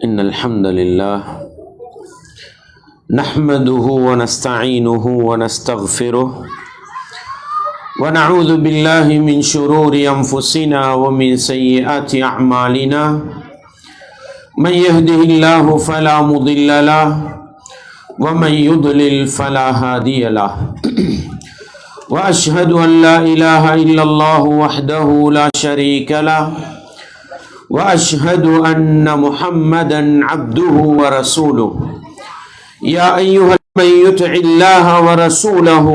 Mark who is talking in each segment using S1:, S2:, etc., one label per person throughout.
S1: إن الحمد لله نحمده ونستعينه ونستغفره ونعوذ بالله من شرور أنفسنا ومن سيئات أعمالنا من يهده الله فلا مضل له ومن يضلل فلا هادي له وأشهد أن لا إله إلا الله وحده لا شريك له وأشهد أن محمدا عبده ورسوله يا أيها من يطع الله ورسوله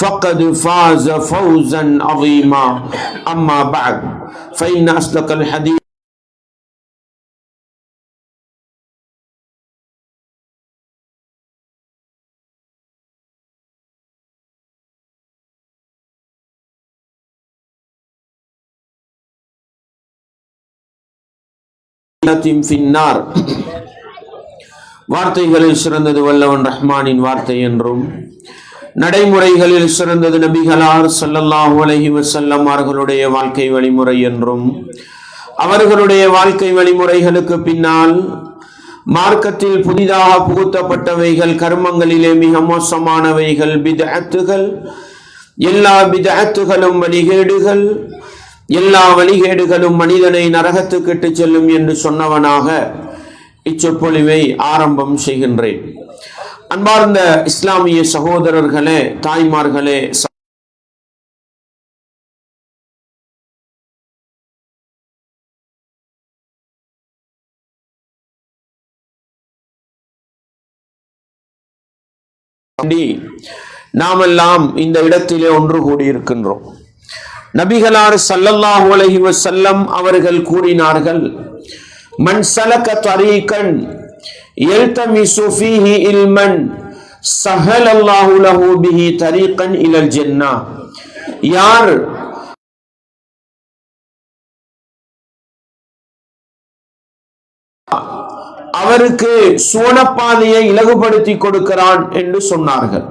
S1: فقد فاز فوزا عظيما أما بعد فإن أصدق الحديث ஃபின்னார். வார்த்தைகளில் சிறந்தது வல்லவன் ரஹ்மானின் வார்த்தை என்றும், நடைமுறைகளில் சிறந்தது நபிகளார் ஸல்லல்லாஹு அலைஹி வஸல்லம் அவர்களுடைய வாழ்க்கை வழிமுறை என்றும், அவர்களுடைய வாழ்க்கை வழிமுறைகளுக்கு பின்னால் மார்க்கத்தில் புதிதாக புகுத்தப்பட்டவைகள், கர்மங்களிலே மிக மோசமானவைகள் பித்அத்துகள், எல்லா பித்அத்துகளும் வழிகேடுகள், எல்லா வழிகேடுகளும் மனிதனை நரகத்துக்கு இட்டு செல்லும் என்று சொன்னவனாக இச்சொற்பொழிவை ஆரம்பம் செய்கின்றேன். அன்பார்ந்த இஸ்லாமிய சகோதரர்களே, தாய்மார்களே, நாமெல்லாம் இந்த இடத்திலே ஒன்று கூடியிருக்கின்றோம். நபிகளார் ஸல்லல்லாஹு அலைஹி வஸல்லம் அவர்கள் கூறினார்கள், மன் ஸலக தரீகன் யல்தமிசு ஃபீஹி இல்மன் ஸஹலல்லாஹு லஹு பிஹி தரீகன் இலல் ஜன்னah. யார் அவருக்கு சுவனப்பாதையை இலகுபடுத்தி கொடுக்கிறான் என்று சொன்னார்கள்.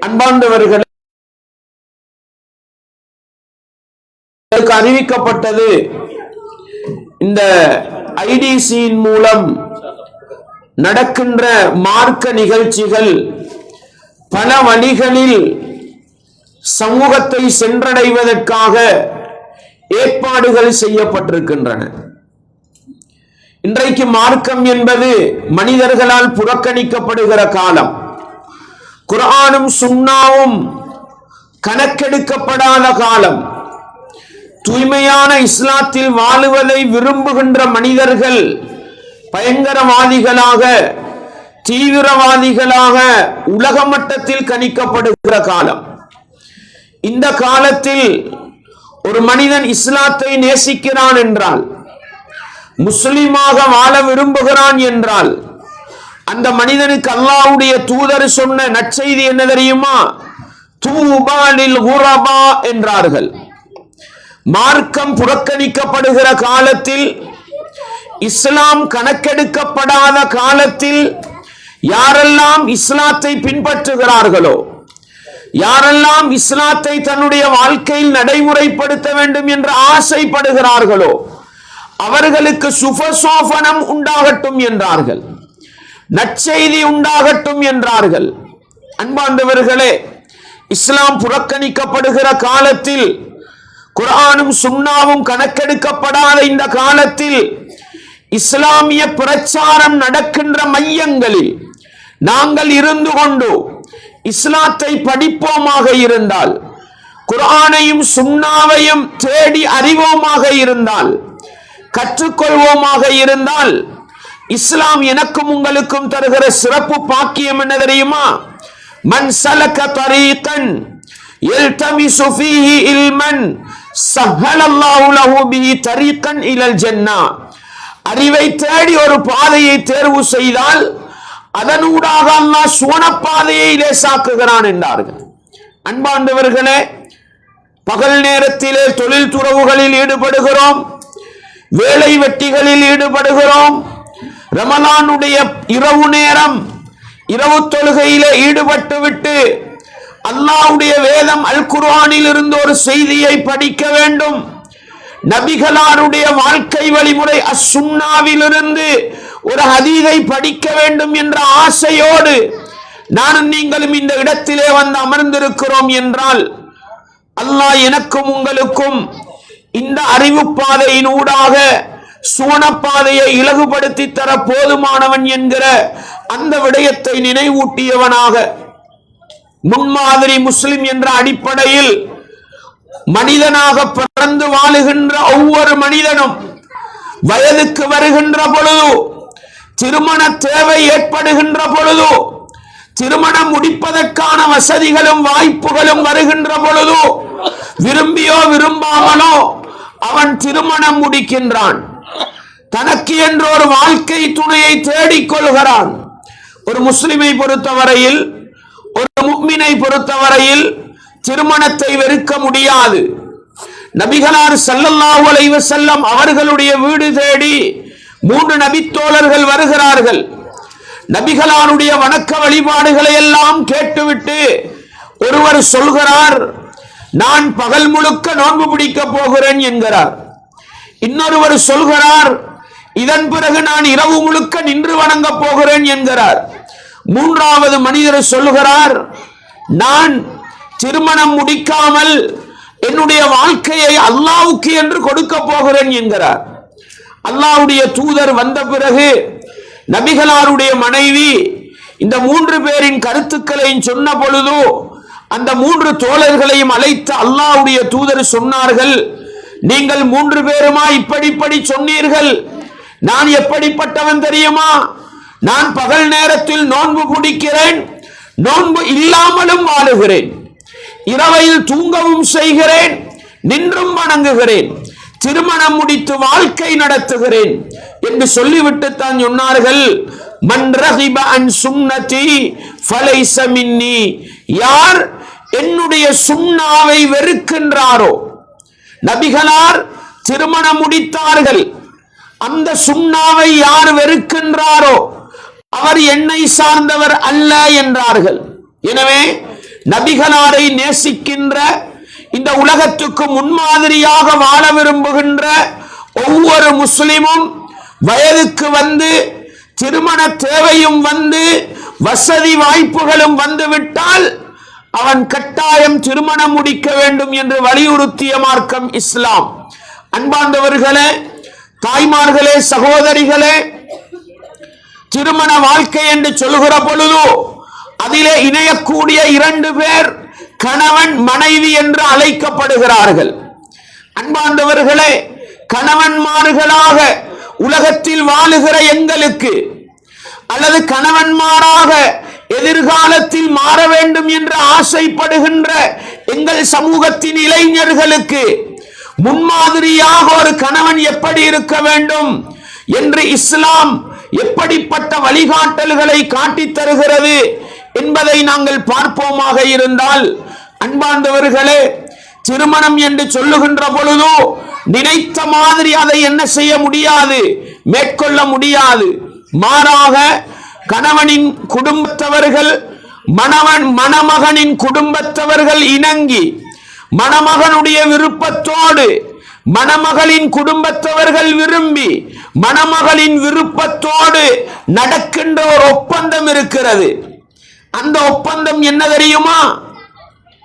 S1: அன்பார்ந்தவர்களே, அறிவிக்கப்பட்டது இந்த ஐடிசியின் மூலம் நடக்கின்ற மார்க்க நிகழ்ச்சிகள் பல வழிகளில் சமூகத்தை சென்றடைவதற்காக ஏற்பாடுகள் செய்யப்பட்டிருக்கின்றன. இன்றைக்கு மார்க்கம் என்பது மனிதர்களால் புறக்கணிக்கப்படுகிற காலம். குர்ஆனும் சுன்னாவும் கணக்கெடுக்கப்படாத காலம். தூய்மையான இஸ்லாத்தில் வாழுவதை விரும்புகின்ற மனிதர்கள் பயங்கரவாதிகளாக, தீவிரவாதிகளாக உலக மட்டத்தில் கணிக்கப்படுகிற காலம். இந்த காலத்தில் ஒரு மனிதன் இஸ்லாத்தை நேசிக்கிறான் என்றால், முஸ்லிமாக வாழ விரும்புகிறான் என்றால், அந்த மனிதனுக்கு அல்லாஹ்வுடைய தூதர் சொன்ன நற்செய்தி என்ன தெரியுமா? தூபா லில் குரபா என்றார்கள். மார்க்கம் புறக்கணிக்கப்படுகிற காலத்தில், இஸ்லாம் கணக்கெடுக்கப்படாத காலத்தில் யாரெல்லாம் இஸ்லாத்தை பின்பற்றுகிறார்களோ, யாரெல்லாம் இஸ்லாத்தை தன்னுடைய வாழ்க்கையில் நடைமுறைப்படுத்த வேண்டும் என்று ஆசைப்படுகிறார்களோ, அவர்களுக்கு சுபசோபனம் உண்டாகட்டும் என்றார்கள், நற்செய்தி உண்டாகட்டும் என்றார்கள். அன்பார்ந்தவர்களே, இஸ்லாம் புறக்கணிக்கப்படுகிற காலத்தில், குர்ஆனும் சுன்னாவும் கணக்கெடுக்கப்படாத இந்த காலத்தில், இஸ்லாமிய பிரச்சாரம் நடக்கின்ற மையங்களில் நாங்கள் இருந்து கொண்டு இஸ்லாத்தை படிப்போமாக இருந்தால், குர்ஆனையும் சுன்னாவையும் தேடி அறிவோமாக இருந்தால், கற்றுக்கொள்வோமாக இருந்தால், இஸ்லாம் எனக்கும் உங்களுக்கும் தருகிற சிறப்பு பாக்கியம் என்ன தெரியுமா? மன் ஸலக தரீகன் யல்தமிசு ஃபீஹி இல்மன் ஸஹலல்லாஹு லஹு பிஹி தரீகன் இலல் ஜன்னah. அறிவை தேடி ஒரு பாதையை தேர்வு செய்தால் அதனூடாக அல்லாஹ் சுவனப்பாதையை லேசாக்குகிறான் என்றார்கள். அன்பார்ந்தவர்களே, பகல் நேரத்திலே தொழில் துறவுகளில் ஈடுபடுகிறோம், வேலை வெட்டிகளில் ஈடுபடுகிறோம். ரமலானுடைய இரவு நேரம் இரவு தொழுகையிலே ஈடுபட்டு விட்டு அல்லாஹ்வுடைய வேதம் அல் குர்ஆனில் இருந்து ஒரு செய்தியை படிக்க வேண்டும், நபிகளாருடைய வாழ்க்கை வழிமுறை அஸ்-சுன்னாவிலிருந்து ஒரு ஹதீஸை படிக்க வேண்டும் என்ற ஆசையோடு நானும் நீங்களும் இந்த இடத்திலே வந்து அமர்ந்திருக்கிறோம் என்றால், அல்லாஹ் எனக்கும் உங்களுக்கும் இந்த அறிவு பாதையின் ஊடாக சுவனப்பாதையை இலகுபடுத்தி தர போதுமானவன் என்கிற அந்த விடயத்தை நினைவூட்டியவனாக, முன்மாதிரி முஸ்லிம் என்ற அடிப்படையில் மனிதனாக பிறந்து வாழுகின்ற ஒவ்வொரு மனிதனும் வயதுக்கு வருகின்ற பொழுது, திருமண தேவை ஏற்படுகின்ற பொழுது, திருமணம் முடிப்பதற்கான வசதிகளும் வாய்ப்புகளும் வருகின்ற பொழுது, விரும்பியோ விரும்பாமலோ அவன் திருமணம் முடிக்கின்றான். தனக்கு என்ற ஒரு வாழ்க்கை துணையை தேடிக்கொள்கிறான். ஒரு முஸ்லிமை பொறுத்தவரையில், ஒரு முஃமினை பொறுத்தவரையில் திருமணத்தை வெறுக்க முடியாது. நபிகளார் ஸல்லல்லாஹு அலைஹி வஸல்லம் அவர்களுடைய வீடு தேடி 3 நபித்தோழர்கள் வருகிறார்கள். நபிகளாருடைய வணக்க வழிபாடுகளை எல்லாம் கேட்டுவிட்டு ஒருவர் சொல்கிறார், நான் பகல் முழுக்க நோன்பு பிடிக்க போகிறேன் என்கிறார். இன்னொருவர் சொல்கிறார், இதன் பிறகு நான் இரவு முழுக்க நின்று வணங்க போகிறேன் என்கிறார். மூன்றாவது மனிதர் சொல்கிறார், நான் திருமணம் முடிக்காமல் என்னுடைய வாழ்க்கையை அல்லாஹ்வுக்கு என்று கொடுக்க போகிறேன் என்கிறார். அல்லாஹ்வுடைய தூதர் வந்த பிறகு நபிகளாருடைய மனைவி இந்த 3 பேரின் கருத்துக்களையும் சொன்ன பொழுது அந்த 3 தோழர்களையும் அழைத்து அல்லாஹ்வுடைய தூதர் சொன்னார்கள், நீங்கள் 3 பேருமா இப்படி சொன்னீர்கள்? நான் எப்படிப்பட்டவன் தெரியுமா? நான் பகல் நேரத்தில் நோன்பு பிடிக்கிறேன், நோன்பு இல்லாமலும் வாழுகிறேன், இரவையில் தூங்கவும் செய்கிறேன், நின்றும் வணங்குகிறேன், திருமணம் முடித்து வாழ்க்கை நடத்துகிறேன் என்று சொல்லிவிட்டு தான் சொன்னார்கள், மன் ரகிப அன் சுன்னதி ஃபலைஸ மின்னி, யார் என்னுடைய சுன்னாவை வெறுக்கின்றாரோ. நபிகளார் திருமணம் முடித்தார்கள், அந்த சுன்னாவை யார் வெறுக்கின்றாரோ அவர் என்னை சார்ந்தவர் அல்ல என்றார்கள். எனவே நபிகளாரை நேசிக்கின்ற, இந்த உலகத்துக்கு முன்மாதிரியாக வாழ விரும்புகின்ற ஒவ்வொரு முஸ்லிமும் வயதுக்கு வந்து, திருமண தேவையும் வந்து, வசதி வாய்ப்புகளும் வந்துவிட்டால் அவன் கட்டாயம் திருமணம் முடிக்க வேண்டும் என்று வலியுறுத்திய மார்க்கம் இஸ்லாம். அன்பார்ந்தவர்களே, தாய்மார்களே, சகோதரிகளே, திருமண வாழ்க்கை என்று சொல்லுகிற பொழுது அதிலே இணையக்கூடிய 2 பேர் கணவன் மனைவி என்று அழைக்கப்படுகிறார்கள். அன்பார்ந்தவர்களே, கணவன்மார்களாக உலகத்தில் வாழுகிற எங்களுக்கு, அல்லது கணவன்மாராக எதிர்காலத்தில் மாற வேண்டும் என்று ஆசைப்படுகின்ற எங்கள் சமூகத்தின் இளைஞர்களுக்கு முன்மாதிரியாக ஒரு கணவன் எப்படி இருக்க வேண்டும் என்று இஸ்லாம் எப்படிப்பட்ட வழிகாட்டல்களை காட்டித் தருகிறது என்பதை நாங்கள் பார்ப்போமாக இருந்தால், அன்பார்ந்தவர்களே, திருமணம் என்று சொல்லுகின்ற பொழுது நினைத்த மாதிரி அதை என்ன செய்ய முடியாது, மேற்கொள்ள முடியாது. மாறாக கணவனின் குடும்பத்தவர்கள், மணமகனின் குடும்பத்தவர்கள் இணங்கி, மணமகனுடைய விருப்பத்தோடு மணமகளின் குடும்பத்தவர்கள் விரும்பி, மணமகளின் விருப்பத்தோடு நடக்கின்ற ஒரு ஒப்பந்தம் இருக்கிறது. அந்த ஒப்பந்தம் என்ன தெரியுமா?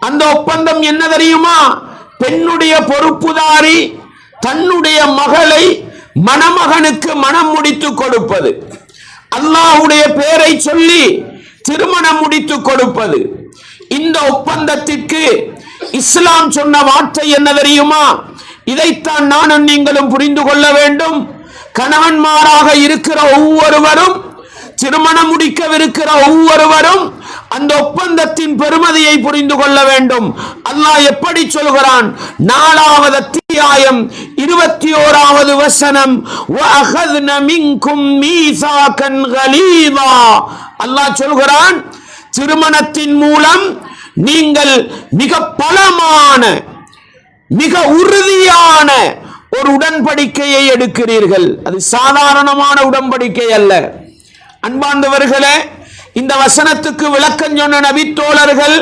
S1: அந்த ஒப்பந்தம் என்ன தெரியுமா? பெண்ணுடைய பொறுப்புதாரி தன்னுடைய மகளை மணமகனுக்கு மனம் முடித்து கொடுப்பது, அல்லாஹ்வுடைய பெயரை சொல்லி திருமணம் முடித்து கொடுப்பது. இந்த ஒப்பந்தத்திற்கு இஸ்லாம் சொன்ன வார்த்தை என்ன தெரியுமா? இதைத்தான் நானும் நீங்களும் புரிந்து கொள்ள வேண்டும். கணவன்மாராக இருக்கிற ஒவ்வொருவரும், திருமணம் முடிக்கவிருக்கிற ஒவ்வொருவரும் அந்த ஒப்பந்தத்தின் பெருமதியை புரிந்து கொள்ள வேண்டும். அல்லாஹ் எப்படி சொல்கிறான்? 4வது அத்தியாயம் 21வது வசனம், வஅഖذன மின்கும் மீசாகன் கலீதா. அல்லாஹ் சொல்கிறான், திருமணத்தின் மூலம் நீங்கள் மிக பலமான, மிக உறுதியான ஒரு உடன்படிக்கையை எடுக்கிறீர்கள். அது சாதாரணமான உடன்படிக்கை அல்ல. அன்பார்ந்தவர்களே, இந்த வசனத்துக்கு விளக்கம் சொன்ன நபித்தோழர்கள்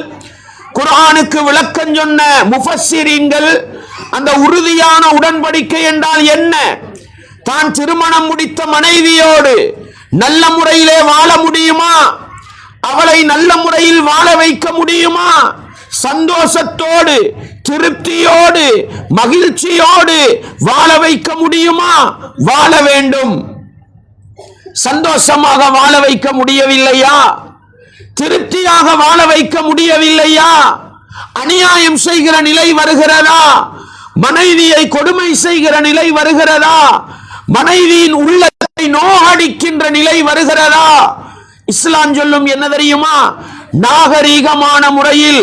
S1: குர்ஆனுக்கு விளக்கம் சொன்ன முஃபஸ்ஸிரீன்கள் அந்த உறுதியான உடன்படிக்கை என்றால் என்ன? தான் திருமணம் முடித்த மனைவியோடு நல்ல முறையிலே வாழ முடியுமா? அவளை நல்ல முறையில் வாழ வைக்க முடியுமா? சந்தோஷத்தோடு, திருப்தியோடு, மகிழ்ச்சியோடு வாழ வைக்க முடியுமா? வாழ வேண்டும். சந்தோஷமாக வாழ வைக்க முடியவில்லையா? திருப்தியாக வாழ வைக்க முடியவில்லையா? அநியாயம் செய்கிற நிலை வருகிறதா? மனைவியை கொடுமை செய்கிற நிலை வருகிறதா? மனைவியின் உள்ளத்தை நோகடிக்கின்ற நிலை வருகிறதா? இஸ்லாம் சொல்லும் என்ன தெரியுமா? நாகரீகமான முறையில்,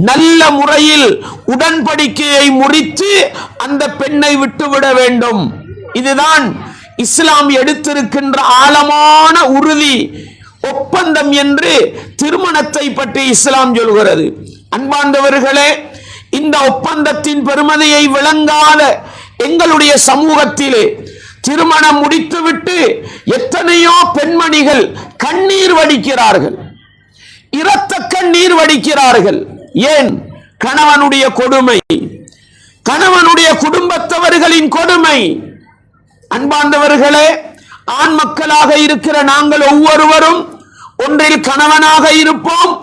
S1: நல்ல முறையில் உடன்படிக்கையை முறித்து அந்த பெண்ணை விட்டுவிட வேண்டும். இதுதான் இஸ்லாம் எடுத்திருக்கின்ற ஆழமான உறுதி ஒப்பந்தம் என்று திருமணத்தை பற்றி இஸ்லாம் சொல்கிறது. அன்பார்ந்தவர்களே, இந்த ஒப்பந்தத்தின் பெருமதியை விளங்காத எங்களுடைய சமூகத்திலே திருமணம் முடித்துவிட்டு எத்தனையோ பெண்மணிகள் கண்ணீர் வடிக்கிறார்கள், இரத்த கண்ணீர் வடிக்கிறார்கள். ஏன்? கணவனுடைய கொடுமை, கணவனுடைய குடும்பத்தவர்களின் கொடுமை. அன்பார்ந்தவர்களே, ஆண் மக்களாக இருக்கிற நாங்கள் ஒவ்வொருவரும் ஒன்றில் கணவனாக இருப்போம்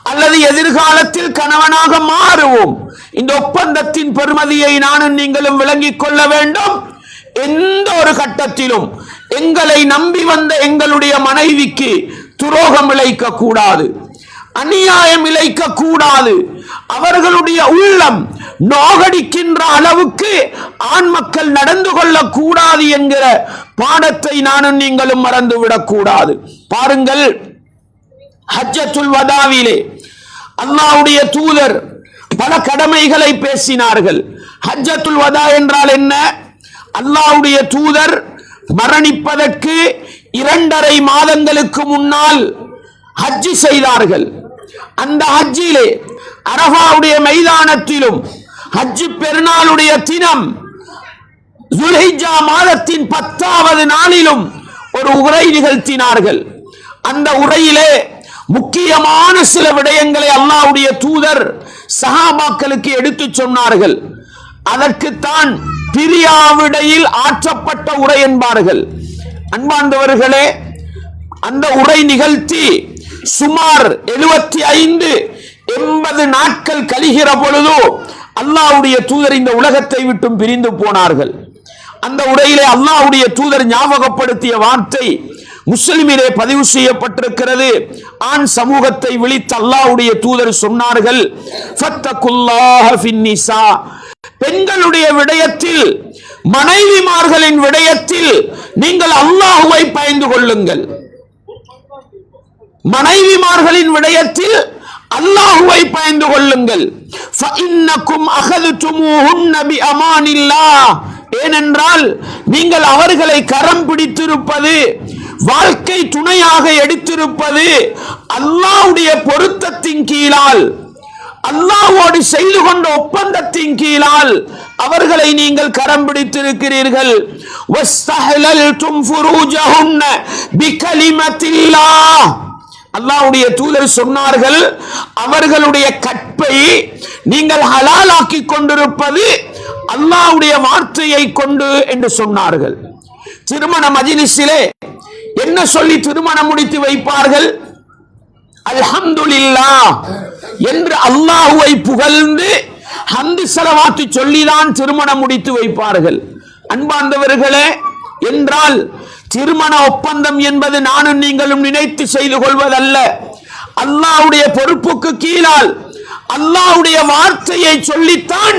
S1: அல்லது எதிர்காலத்தில் கணவனாக மாறுவோம். இந்த ஒப்பந்தத்தின் பெருமதியை நானும் நீங்களும் விளங்கிக் கொள்ள வேண்டும். எந்த ஒரு கட்டத்திலும் எங்களை நம்பி வந்த எங்களுடைய மனைவிக்கு துரோகம் இழைக்க கூடாது, அநியாயம் இழைக்க கூடாது. அவர்களுடைய உள்ளம் நோகடிக்கின்ற அளவுக்கு ஆண் மக்கள் நடந்து கொள்ளக் கூடாது என்கிற பாடத்தை நானும் நீங்களும் மறந்துவிடக் கூடாது. பாருங்கள், ஹஜ்ஜத்துல் வதாவிலே அல்லாஹ்வுடைய தூதர் பல கடமைகளை பேசினார்கள். ஹஜ்ஜத்துல் வதா என்றால் என்ன? அல்லாஹ்வுடைய தூதர் மரணிப்பதற்கு 2.5 மாதங்களுக்கு முன்னால் ஹஜ் செய்தார்கள். அந்த ஹஜ்ஜிலே அரஃபாவுடைய மைதானத்திலும் ஹஜ் பெருநாளுடைய தினம் ஜுல்ஹிஜ்ஜா மாதத்தின் 10வது நாளிலும் ஒரு உரை நிகழ்த்தினார்கள். அந்த உரையிலே முக்கியமான சில விடயங்களை அல்லாஹ்வுடைய தூதர் சஹாபாக்களுக்கு எடுத்து சொன்னார்கள். அதற்குத்தான் பிரியாவிடையில் ஆற்றப்பட்ட உரை என்பார்கள். அன்பார்ந்தவர்களே, அந்த உரை நிகழ்த்தி சுமார் 75-80 நாட்கள் கழிகிற பொழுது அல்லாஹ்வுடைய தூதர் இந்த உலகத்தை விட்டும் பிரிந்து போனார்கள். அந்த உரையிலே அல்லாஹ்வுடைய தூதர் ஞாபகப்படுத்திய வார்த்தை முஸ்லிமிலே பதிவு செய்யப்பட்டிருக்கிறது. ஆண் சமூகத்தை விழித்து அல்லாஹ்வுடைய தூதர் சொன்னார்கள், ஃபத்தகுல்லாஹ ஃபின்னிஸா, பெண்களுடைய விடயத்தில், மனைவிமார்களின் விடயத்தில் நீங்கள் அல்லாஹ்வை பயந்து கொள்ளுங்கள். மனைவிமார்களின் விடயத்தில் அல்லாஹ்வை பயந்து கொள்ளுங்கள். ஃபஇன்னகும் அகதுதுமூஹுன்ன பிஅமானில்லாஹ், ஏனென்றால் நீங்கள் அவர்களை கரம் பிடித்திருப்பது, வாழ்க்கை துணையாக எடுத்திருப்பது அல்லாஹ்வுடைய பொருத்தத்தின் கீழால், அல்லாஹ்வோடு செய்து கொண்ட ஒப்பந்தத்தின் கீழால் அவர்களை நீங்கள் கரம் பிடித்திருக்கிறீர்கள். வஸ்தஹலல்தும் ஃபுரூஜஹுன்ன பிகலிமத்தில்லாஹ், அல்லாஹ்வுடைய தூதர் சொன்னார்கள், அவர்களுடைய கற்பை நீங்கள் ஹலாலாக்கி கொண்டிருப்பது அல்லாஹ்வுடைய வார்த்தையை கொண்டு என்று சொன்னார்கள். திருமண மஜ்லிஸிலே என்ன சொல்லி திருமணம் முடித்து வைப்பார்கள்? அல்ஹம்துலில்லாஹ் என்று அல்லாஹ்வை புகழ்ந்து ஹம்து ஸலவாத்து சொல்லிதான் திருமணம் முடித்து வைப்பார்கள். அன்பார்ந்தவர்களே, என்றால் திருமண ஒப்பந்தம் என்பது நானும் நீங்களும் நினைத்து செய்து கொள்வதல்ல. அல்லாஹ்வுடைய பொறுப்புக்கு கீழால் அல்லாஹ்வுடைய வார்த்தையை சொல்லித்தான்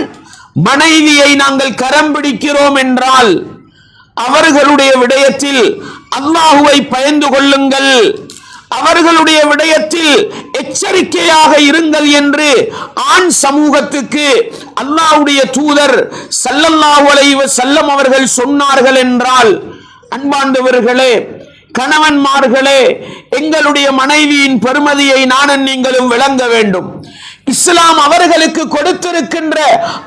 S1: மனைவியை நாங்கள் கரம் பிடிக்கிறோம் என்றால் அவர்களுடைய விடயத்தில் அல்லாஹ்வை பயந்து கொள்ளுங்கள், அவர்களுடைய விடயத்தில் எச்சரிக்கையாக இருங்கள் என்று ஆண் சமூகத்துக்கு அல்லாஹ்வுடைய தூதர் ஸல்லல்லாஹு அலைஹி வஸல்லம் அவர்கள் சொன்னார்கள் என்றால், அன்பார்ந்தவர்களே, கணவன்மார்களே, எங்களுடைய மனைவியின் பெருமதியை நானும் நீங்களும் விளங்க வேண்டும். இஸ்லாம் அவர்களுக்கு கொடுத்திருக்கின்ற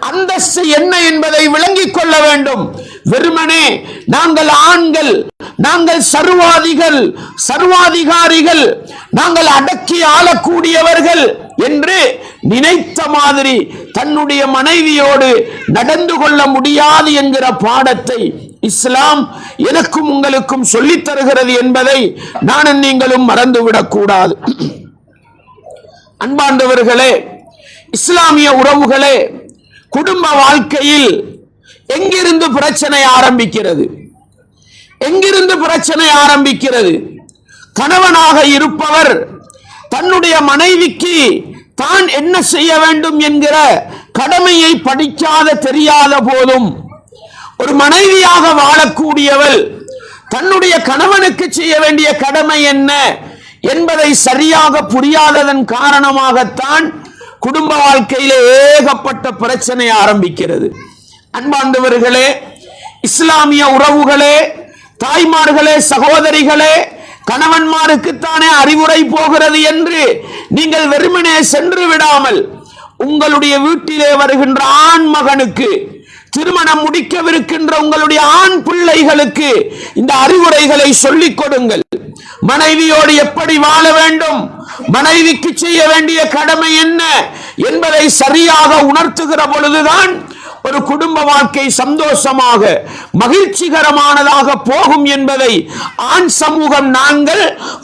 S1: அந்தஸ்து என்ன என்பதை விளங்கிக் கொள்ள வேண்டும். வெறுமனே நாங்கள் ஆண்கள், நாங்கள் சர்வாதிகாரிகள், நாங்கள் அடக்கி ஆளக்கூடியவர்கள் என்று நினைத்த மாதிரி தன்னுடைய மனைவியோடு நடந்து கொள்ள முடியாது என்கிற பாடத்தை இஸ்லாம் எனக்கும் உங்களுக்கும் சொல்லித் தருகிறது என்பதை நானும் நீங்களும் மறந்துவிடக் கூடாது. அன்பார்ந்தவர்களே, இஸ்லாமிய உறவுகளே, குடும்ப வாழ்க்கையில் எங்கிருந்து பிரச்சனை ஆரம்பிக்கிறது? எங்கிருந்து பிரச்சனை ஆரம்பிக்கிறது? கணவனாக இருப்பவர் தன்னுடைய மனைவிக்கு தான் என்ன செய்ய வேண்டும் என்கிற கடமையை படிக்காத தெரியாத போதும் ஒரு மனைவியாக வாழக்கூடியவள் தன்னுடைய கணவனுக்கு செய்ய வேண்டிய கடமை என்ன என்பதை சரியாக புரியாததன் காரணமாகத்தான் குடும்ப வாழ்க்கையிலே ஏகப்பட்ட பிரச்சனை ஆரம்பிக்கிறது. அன்பார்ந்தவர்களே, இஸ்லாமிய உறவுகளே, தாய்மார்களே, சகோதரிகளே, கணவன்மாருக்குத்தானே அறிவுரை போகிறது என்று நீங்கள் வெறுமனே சென்று விடாமல் உங்களுடைய வீட்டிலே வருகின்ற ஆண் மகனுக்கு, திருமணம் முடிக்கவிருக்கின்ற உங்களுடைய ஆண் பிள்ளைகளுக்கு இந்த அறிவுரைகளை சொல்லிக் கொடுங்கள். மனைவியோடு எப்படி வாழ வேண்டும், மனைவிக்கு செய்ய வேண்டிய கடமை என்ன என்பதை சரியாக உணர்த்துகிற பொழுதுதான் ஒரு குடும்ப வாழ்க்கை சந்தோஷமாக மகிழ்ச்சிகரமானதாக போகும் என்பதை ஆண் சமூகம் நாங்கள்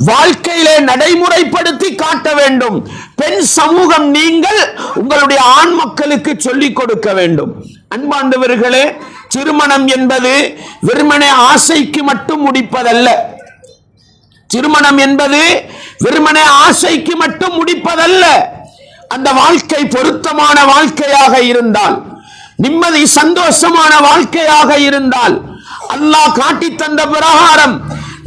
S1: வாழ்க்கையிலே நடைமுறைப்படுத்தி காட்ட வேண்டும். பெண் சமூகம் நீங்கள் உங்களுடைய ஆண் மக்களுக்கு சொல்லிக் கொடுக்க வேண்டும். அன்பார்ந்தவர்களே, திருமணம் என்பது வெறுமனே ஆசைக்கு மட்டும் முடிப்பதல்ல. திருமணம் என்பது வெறுமனே ஆசைக்கு மட்டும் முடிப்பதல்ல. அந்த வாழ்க்கை பொருத்தமான வாழ்க்கையாக இருந்தால், நிம்மதி சந்தோஷமான வாழ்க்கையாக இருந்தால், அல்லாஹ் காட்டி தந்த பிரகாரம்,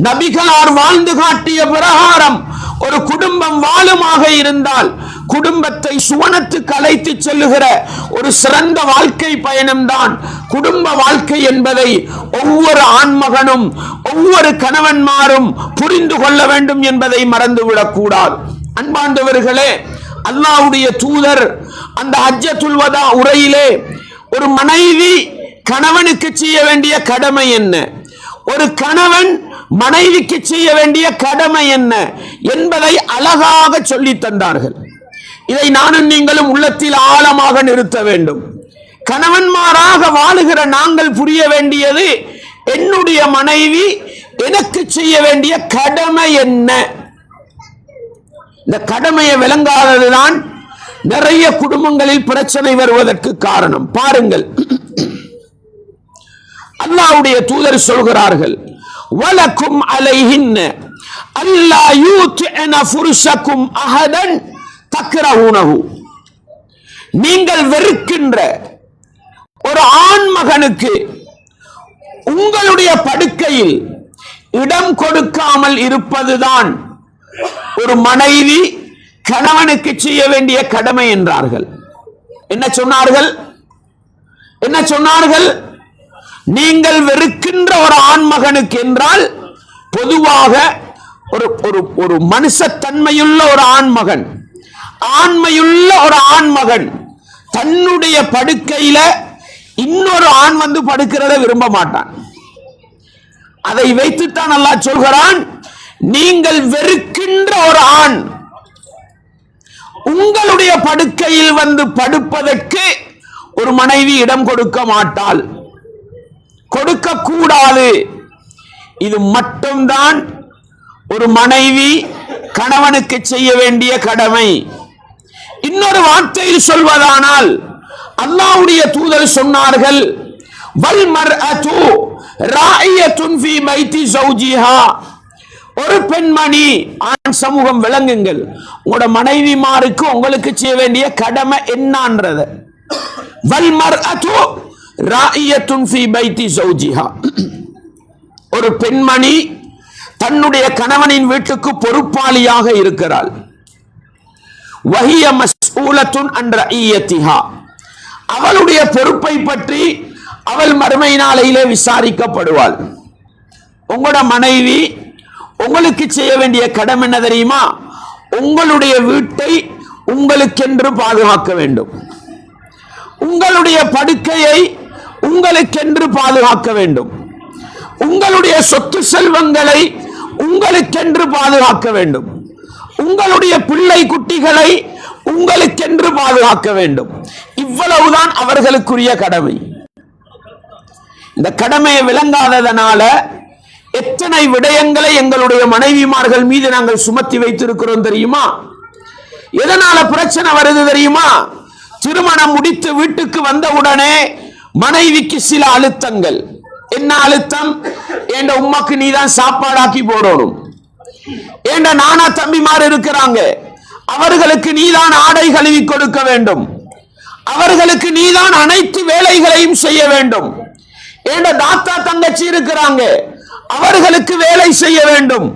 S1: நபிகளார் வாழ்ந்து காட்டிய பிரகாரம் ஒரு குடும்பம் வாழுமாக இருந்தால், குடும்பத்தை சுவனத்துக்கு அழைத்து செல்லுகிற ஒரு சிறந்த வாழ்க்கை பயணம்தான் குடும்ப வாழ்க்கை என்பதை ஒவ்வொரு ஆண்மகனும் ஒவ்வொரு கணவன்மாரும் புரிந்து கொள்ள வேண்டும் என்பதை மறந்துவிடக் கூடாது. அன்பார்ந்தவர்களே, அல்லாஹ்வுடைய தூதர் அந்த ஹஜ்ஜத்துல் வதா உரையிலே ஒரு மனைவி கணவனுக்கு செய்ய வேண்டிய கடமை என்ன, ஒரு கணவன் மனைவிக்கு செய்ய வேண்டிய கடமை என்ன என்பதை அழகாக சொல்லி தந்தார்கள். இதை நானும் நீங்களும் உள்ளத்தில் ஆழமாக நிறுத்த வேண்டும். கணவன்மாராக வாழுகிற நாங்கள் புரிய வேண்டியது, என்னுடைய மனைவி எனக்கு செய்ய வேண்டிய கடமை என்ன. இந்த கடமையை விளங்காததுதான் நிறைய குடும்பங்களில் பிரச்சனை வருவதற்கு காரணம். பாருங்கள், அல்லாஹ்வுடைய தூதர் சொல்கிறார்கள், வலக்கும் அலைஹின்ன அல்லா யூத்இன ஃபுர்ஷக்கும் அஹதன் தக்ரஹூனஹு. நீங்கள் வெறுக்கின்ற ஒரு ஆண் மகனுக்கு உங்களுடைய படுக்கையில் இடம் கொடுக்காமல் இருப்பதுதான் ஒரு மனைவி கணவனுக்கு செய்ய வேண்டிய கடமை என்றார்கள். என்ன சொன்னார்கள்? என்ன சொன்னார்கள்? நீங்கள் வெறுக்கின்ற ஒரு ஆண் மகனுக்கு என்றால், பொதுவாக ஒரு மனுஷத்தன்மையுள்ள ஒரு ஆண்மகன், ஆண்மையுள்ள ஒரு ஆண்மகன் தன்னுடைய படுக்கையில இன்னொரு ஆண் வந்து படுக்கிறத விரும்ப மாட்டான். அதை வைத்துத்தான் அல்லாஹ் சொல்கிறான், நீங்கள் வெறுக்கின்ற ஒரு ஆண் உங்களுடைய படுக்கையில் வந்து படுப்பதற்கு ஒரு மனைவி இடம் கொடுக்க மாட்டாள், கொடுக்க கூடாது. இது மட்டும்தான் ஒரு மனைவி கணவனுக்கு செய்ய வேண்டிய கடமை. இன்னொரு வார்த்தையில் சொல்வதானால், அல்லாஹ்வுடைய தூதர் சொன்னார்கள், வல் மர்அத்து ராயியத்துன் ஃபீ பைத்தி ஸௌஜிஹா. ஒரு பெண்மணி, ஆண் சமூகம் விளங்குங்கள், உங்களோட மனைவிமாருக்கு உங்களுக்கு செய்ய வேண்டிய கடமை என்னன்றது. வல் மர்அத்து ராயியத்துன் ஃபீ பைத்தி ஸௌஜிஹா. ஒரு பெண்மணி தன்னுடைய கணவனின் வீட்டுக்கு பொறுப்பாளியாக இருக்கிறாள். வஹிய மஸ்ஊலத்துன் அன் ரஇயத்திஹா. அவளுடைய பொறுப்பை பற்றி அவள் மறுமை நாளையிலே விசாரிக்கப்படுவாள். உங்களோட மனைவி உங்களுக்கு செய்ய வேண்டிய கடமை என்ன தெரியுமா? உங்களுடைய வீட்டை உங்களுக்கென்று பாதுகாக்க வேண்டும், உங்களுடைய படுக்கையை உங்களுக்கென்று பாதுகாக்க வேண்டும், உங்களுடைய சொத்து செல்வங்களை உங்களுக்கென்று பாதுகாக்க வேண்டும், உங்களுடைய பிள்ளை குட்டிகளை உங்களுக்கென்று பாதுகாக்க வேண்டும். இவ்வளவுதான் அவர்களுக்குரிய கடமை. இந்த கடமையை விளங்காததனால எத்தனை விடயங்களை எங்களுடைய மனைவிமார்கள் மீது நாங்கள் சுமத்தி வைத்திருக்கிறோம் தெரியுமா? எதனால பிரச்சனை வருது தெரியுமா? திருமணம் முடித்து வீட்டுக்கு வந்தவுடனே மனைவிக்கு சில அழுத்தங்கள். என்ன அழுத்தம்? என்ற உம்மாக்கு நீதான் சாப்பாடாக்கி போடணும், என்ற நானா தம்பிமார் இருக்கிறாங்க, அவர்களுக்கு நீதான் ஆடை கழுவி கொடுக்க வேண்டும், அவர்களுக்கு நீதான் அனைத்து வேலைகளையும் செய்ய வேண்டும். என்ற தாத்தா தங்கச்சி இருக்கிறாங்க, அவர்களுக்கு வேலை செய்ய வேண்டும்,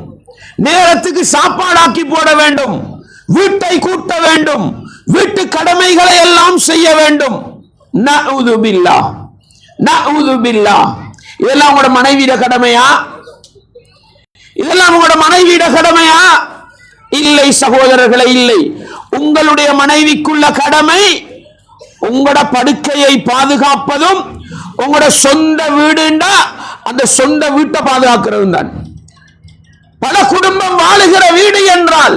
S1: நேரத்துக்கு சாப்பாடாக்கி போட வேண்டும், வீட்டை கூட்ட வேண்டும், வீட்டு கடமைகளை எல்லாம் செய்ய வேண்டும். நஊது பில்லாஹ், நஊது பில்லாஹ். இதெல்லாம் உங்களோட மனைவியிட கடமையா? இதெல்லாம் உங்களோட மனைவியிட கடமையா? இல்லை சகோதரர்களை, இல்லை. உங்களுடைய மனைவிக்குள்ள கடமை உங்களோட படுக்கையை பாதுகாப்பதும், உங்களோட சொந்த வீடுண்டா அந்த சொந்த வீட்டை பாதுகாக்கிறது தான். பல குடும்பம் வாழுகிற வீடு என்றால்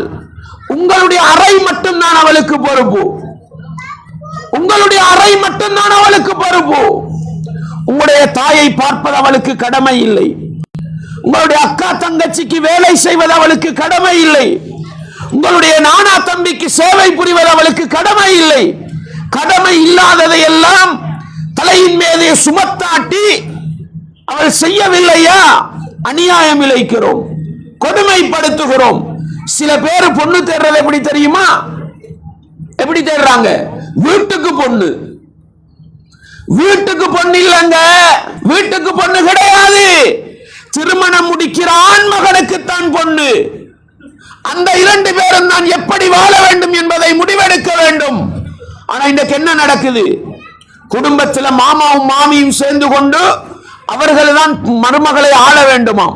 S1: உங்களுடைய அறை மட்டும்தான் அவளுக்கு பொறுப்பு. உங்களுடைய அறை மட்டும்தான் அவளுக்கு பொறுப்பு. உங்களுடைய தாயை பார்ப்பது அவளுக்கு கடமை இல்லை. உங்களுடைய அக்கா தங்கச்சிக்கு வேலை செய்வது அவளுக்கு கடமை இல்லை. உங்களுடைய நானா தம்பிக்கு சேவை புரிவது அவளுக்கு கடமை இல்லை. கடமை இல்லாததை எல்லாம் தலையின் மீதே சுமத்தாட்டி அவள் செய்யவில்லையா, அநியாயம் இழைக்கிறோம், கொடுமைப்படுத்துகிறோம். சில பேர் பொண்ணு தேடுறது எப்படி தெரியுமா? எப்படி தேடுறாங்க? வீட்டுக்கு பொண்ணு. வீட்டுக்கு பொண்ணு இல்லங்க, வீட்டுக்கு பொண்ணு கிடையாது. திருமணம் முடிக்கிற ஆண் மகனுக்குத்தான் பொண்ணு. அந்த இரண்டு பேரும் நான் எப்படி வாழ வேண்டும் என்பதை முடிவெடுக்க வேண்டும். ஆனா இன்றைக்கு என்ன நடக்குது? குடும்பத்தில் மாமாவும் மாமியும் சேர்ந்து கொண்டு அவர்கள் தான் மருமகளை ஆள வேண்டுமாம்,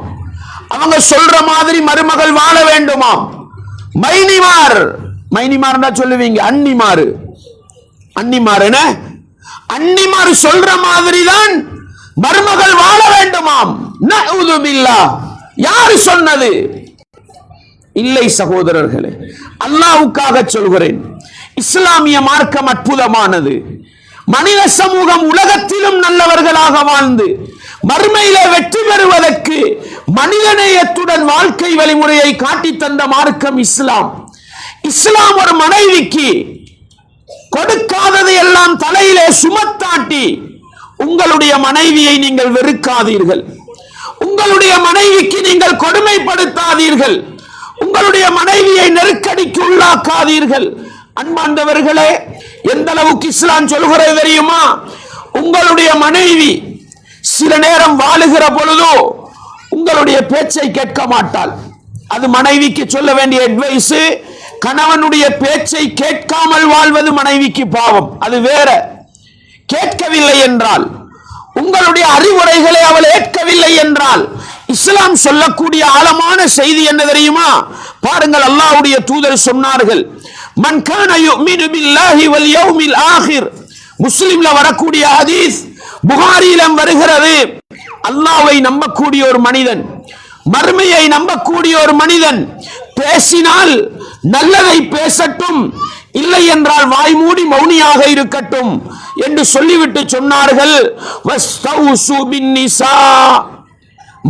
S1: அவங்க சொல்ற மாதிரி மருமகள் வாழ வேண்டுமாம். மைனிமார், மைனிமார் சொல்லுவீங்க, அன்னிமாரு, அன்னிமார், அன்னிமார் சொல்ற மாதிரி தான் மருமகள் வாழ வேண்டுமாம். நஊது பில்லாஹ். யாரு சொன்னது? இல்லை சகோதரர்களே, அல்லாஹ்வுக்காக சொல்கிறேன், இஸ்லாமிய மார்க்கம் அற்புதமானது. மனித சமூகம் உலகத்திலும் நல்லவர்களாக வாழ்ந்து மறுமையிலே வெற்றி பெறுவதற்கு மனிதநேயத்துடன் வாழ்க்கை வழிமுறையை காட்டி தந்த மார்க்கம் இஸ்லாம். இஸ்லாம் ஒரு மனைவிக்கு கொடுக்காததை எல்லாம் தலையிலே சுமத்தாட்டி, உங்களுடைய மனைவியை நீங்கள் வெறுக்காதீர்கள், உங்களுடைய மனைவிக்கு நீங்கள் கொடுமைப்படுத்தாதீர்கள், உங்களுடைய மனைவியை நெருக்கடிக்கு உள்ளாக்காதீர்கள். அன்பார்ந்தவர்களே, எந்த அளவுக்கு இஸ்லாம் சொல்கிறது தெரியுமா? உங்களுடைய மனைவி சில நேரம் வாழுகிற பொழுதோ உங்களுடைய பேச்சை கேட்க மாட்டாள். அது மனைவிக்கு சொல்ல வேண்டிய அட்வைஸ். கணவனுடைய பேச்சை கேட்காமல் வாழ்வது மனைவிக்கு பாவம், அது வேற. கேட்கவில்லை என்றால், உங்களுடைய அறிவுரைகளை அவள் ஏற்கவில்லை என்றால், இஸ்லாம் சொல்லக்கூடிய ஆழமான செய்தி என்ன தெரியுமா? பாருங்கள், அல்லாஹ்வுடைய தூதர் சொன்னார்கள், மன் கான யுமினு பில்லாஹி வல் யௌமில் ஆகிர். முஸ்லிம்ல வரக்கூடிய ஹதீஸ், புகாரியிலும் வருகிறது. அல்லாஹ்வை நம்பக்கூடிய ஒரு மனிதன், மறுமையை நம்பக்கூடிய ஒரு மனிதன் பேசினால் நல்லதை பேசட்டும், இல்லை என்றால் வாய் மூடி மௌனியாக இருக்கட்டும் என்று சொல்லிவிட்டு சொன்னார்கள், வஸ்தௌசு பின்னிசா.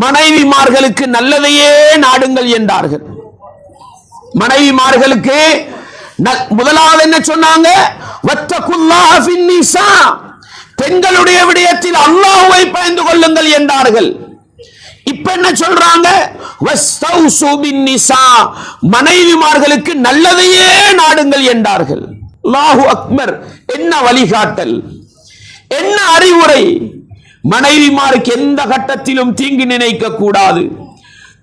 S1: மனைவிமார்களுக்கு நல்லதையே நாடுங்கள் என்றார்கள். மனைவிமார்களுக்கு முதலாவது என்ன சொன்னாங்க? வத்தகுல்லாஹ ஃபின்னிசா. பெண்களுடைய விடயத்தில் அல்லாஹ்வை பயந்து கொள்ளுங்கள் என்றார்கள். இப்ப என்ன சொல்றாங்க? வஸ்தௌசு பின்னிசா. மனைவிமார்களுக்கு நல்லதையே நாடுங்கள் என்றார்கள். அல்லாஹு அக்பர்! என்ன வழிகாட்டல், என்ன அறிவுரை! மனைவிமாருக்கு எந்த கட்டத்திலும் தீங்கு நினைக்க கூடாது,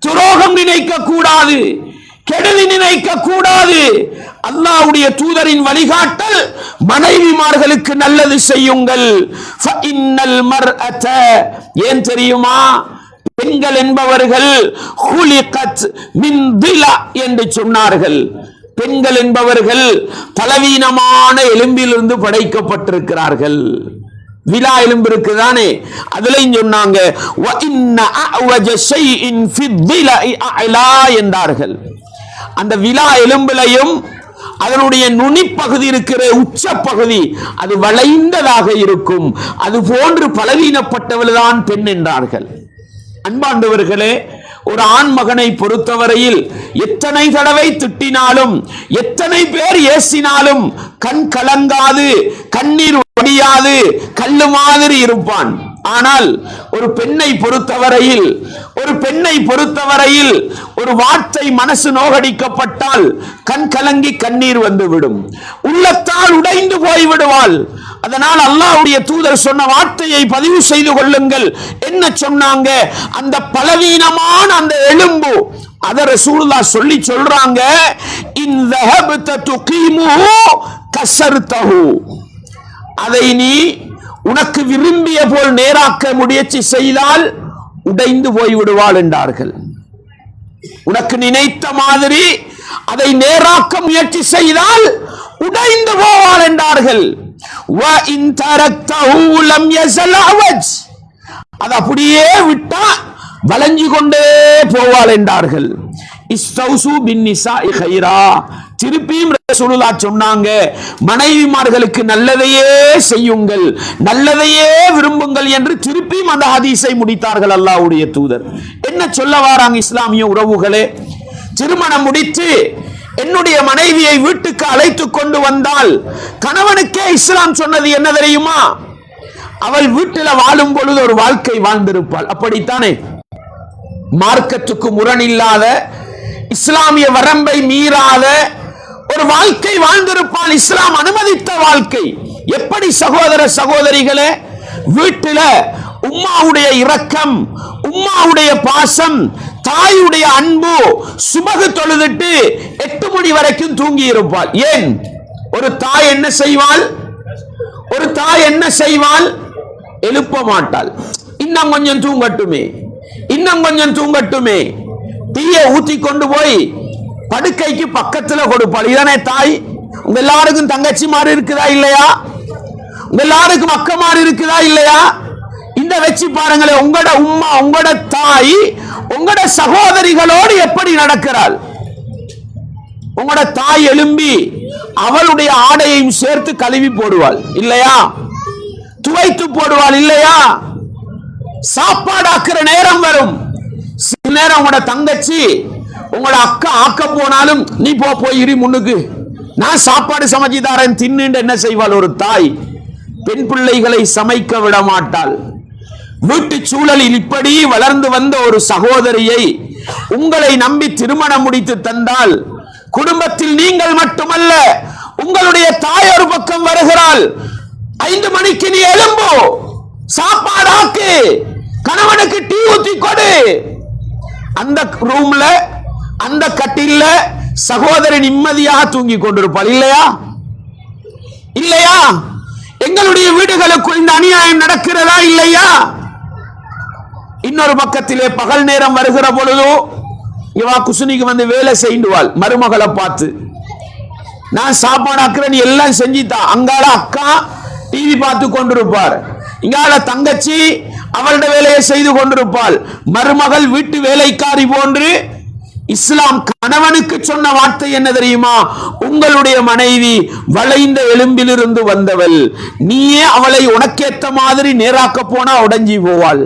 S1: துரோகம் நினைக்க கூடாது, கெடுதி நினைக்க கூடாது. அல்லாஹ்வுடைய தூதரின் வழிகாட்டல், மனைவிமார்களுக்கு நல்லது செய்யுங்கள். ஃபஇன்னல் மர்அத. ஏன் தெரியுமா? பெண்கள் என்பவர்கள் குலிகத் மின் திலா என்று சொன்னார்கள். பெண்கள் என்பவர்கள் பலவீனமான எலும்பிலிருந்து படைக்கப்பட்டிருக்கிறார்கள். விலா எலும்பு இருக்குதானே, அதுலயும் சொன்னாங்க வ இன்ன அஅவஜ ஷைஇன் ஃபி திலா அலா என்றார்கள். அந்த விலா எலும்பிலையும் அதனுடைய நுனிப்பகுதி இருக்கிற உச்ச பகுதி அது வளைந்ததாக இருக்கும். அது போன்று பலவீனப்பட்டவள் தான் பெண் என்றார்கள். அன்பாண்டவர்களே, ஒரு ஆண் மகனை பொறுத்தவரையில் எத்தனை தடவை திட்டினாலும் எத்தனை பேர் ஏசினாலும் கண் கலங்காது கண்ணீர் வடியாது கல்லு மாதிரி இருப்பான். ஆனால் ஒரு பெண்ணை பொறுத்தவரையில் ஒரு வார்த்தை மனசு நோகடிக்கப்பட்டால் கண் கலங்கி கண்ணீர் வந்துவிடும், உள்ளத்தால் உடைந்து போய்விடுவாள். அதனால் அல்லாஹ்வுடைய தூதர் சொன்ன வார்த்தையை பதிவு செய்து கொள்ளுங்கள். என்ன சொன்னாங்க? அந்த பலவீனமான அந்த எலும்பு, அத ரசூலுல்லாஹ் சொல்றாங்க, இன் ذهبت تقيمه كسرته, அதை நீ உனக்கு விரும்பிய போல் நேராக்க முயற்சி செய்தால் உடைந்து போய்விடுவாள் என்றார்கள். உனக்கு நினைத்த மாதிரி அதை நேராக்க முயற்சி செய்தால் உடைந்து போவாள் என்றார்கள். அது அப்படியே விட்டா வளைஞ்சு கொண்டே போவாள் என்றார்கள். திருப்பியும் ரசூலுல்லாஹ் சொன்னாங்க, மனைவிமார்களுக்கு நல்லதையே செய்யுங்கள், நல்லதையே விரும்புங்கள் என்று திருப்பியும் அந்த ஹதீஸை முடித்தார்கள் அல்லாஹ்வுடைய தூதர். என்ன சொல்ல வராங்க இஸ்லாமிய உறவுகளே? திருமணம் முடித்து என்னுடைய மனைவியை வீட்டுக்கு அழைத்து கொண்டு வந்தால் கணவனுக்கே இஸ்லாம் சொன்னது என்ன தெரியுமா? அவள் வீட்டில் வாழும் பொழுது ஒரு வாழ்க்கை வாழ்ந்திருப்பாள். அப்படித்தானே? மார்க்கத்துக்கு முரணில்லாத, இஸ்லாமிய வரம்பை மீறாத ஒரு வாழ்க்கை வாழ்ந்திருப்பால். இஸ்லாம் அனுமதித்த வாழ்க்கை. எப்படி சகோதர சகோதரிகளே, வீட்டில உம்மாவுடைய இரக்கம், உம்மாவுடைய பாசம், தாயுடைய அன்பு, சுபகு தொழுதுட்டு 8 மணி வரைக்கும் தூங்கி இருப்பாள். ஏன்? ஒரு தாய் என்ன செய்வாள்? எழுப்ப மாட்டாள். இன்னும் கொஞ்சம் தூங்கட்டுமே, டீயை ஊத்தி கொண்டு போய் படுக்கைக்கு பக்கத்துல கொடுப்பாள். இதானே தாய்? உங்க எல்லாருக்கும் தங்கச்சி மாதிரி இருக்குதா இல்லையா? உங்க எல்லாருக்கும் அக்கா மாதிரி இருக்குதா இல்லையா? இந்த வச்சு பாருங்களேன், உங்களோட உம்மா, உங்களோட தாய் உங்களோட சகோதரிகளோடு எப்படி நடக்கிறாள்? உங்களோட தாய் எழும்பி அவளுடைய ஆடையையும் சேர்த்து கழுவி போடுவாள் இல்லையா? துவைத்து போடுவாள் இல்லையா? சாப்பாடாக்குற நேரம் வரும். சில நேரம் உங்களோட தங்கச்சி உங்களோட அக்கா ஆக்க போனாலும் நீ போய் இரு முன்னுக்கு, நான் சாப்பாடு சமைச்சு தரேன் தின்னு என்ன செய்வாள் ஒரு தாய்? பெண் பிள்ளைகளை சமைக்க விட மாட்டாள். வீட்டு சூழலில் இப்படி வளர்ந்து வந்த ஒரு சகோதரியை உங்களை நம்பி திருமணம் முடித்து தந்தால், குடும்பத்தில் நீங்கள் மட்டுமல்ல உங்களுடைய தாய் ஒரு பக்கம் வருகிறாள். 5 மணிக்கு நீ எழும்பு, சாப்பாடாக்கு, கணவனுக்கு டீ ஊத்தி கொடு. அந்த ரூம்ல, அந்த கட்டில்ல சகோதரி நிம்மதியாக தூங்கி கொண்டிருப்பாள் இல்லையா? எங்களுடைய வீடுகளுக்குள் இந்த அநியாயம் நடக்கிறதா இல்லையா? இன்னொரு பக்கத்திலே பகல் நேரம் வருகிற பொழுதோ இவா குசுனிக்கு வந்து வேலை செய்வாள். மருமகளை பார்த்து, நான் சாப்பாடு ஆக்குறேன் எல்லாம் செஞ்சுட்டா. அங்கால அக்கா டிவி பார்த்து கொண்டிருப்பார், இங்கால தங்கச்சி அவளுடைய வேலையை செய்து கொண்டிருப்பாள். மருமகள் வீட்டு வேலைக்காரி போன்று. இஸ்லாம் கணவனுக்கு சொன்ன வார்த்தை என்ன தெரியுமா? உங்களுடைய மனைவி வளைந்த எலும்பிலிருந்து வந்தவள், நீயே அவளை உனக்கேத்த மாதிரி நேராக்க போனா உடைஞ்சி போவாள்.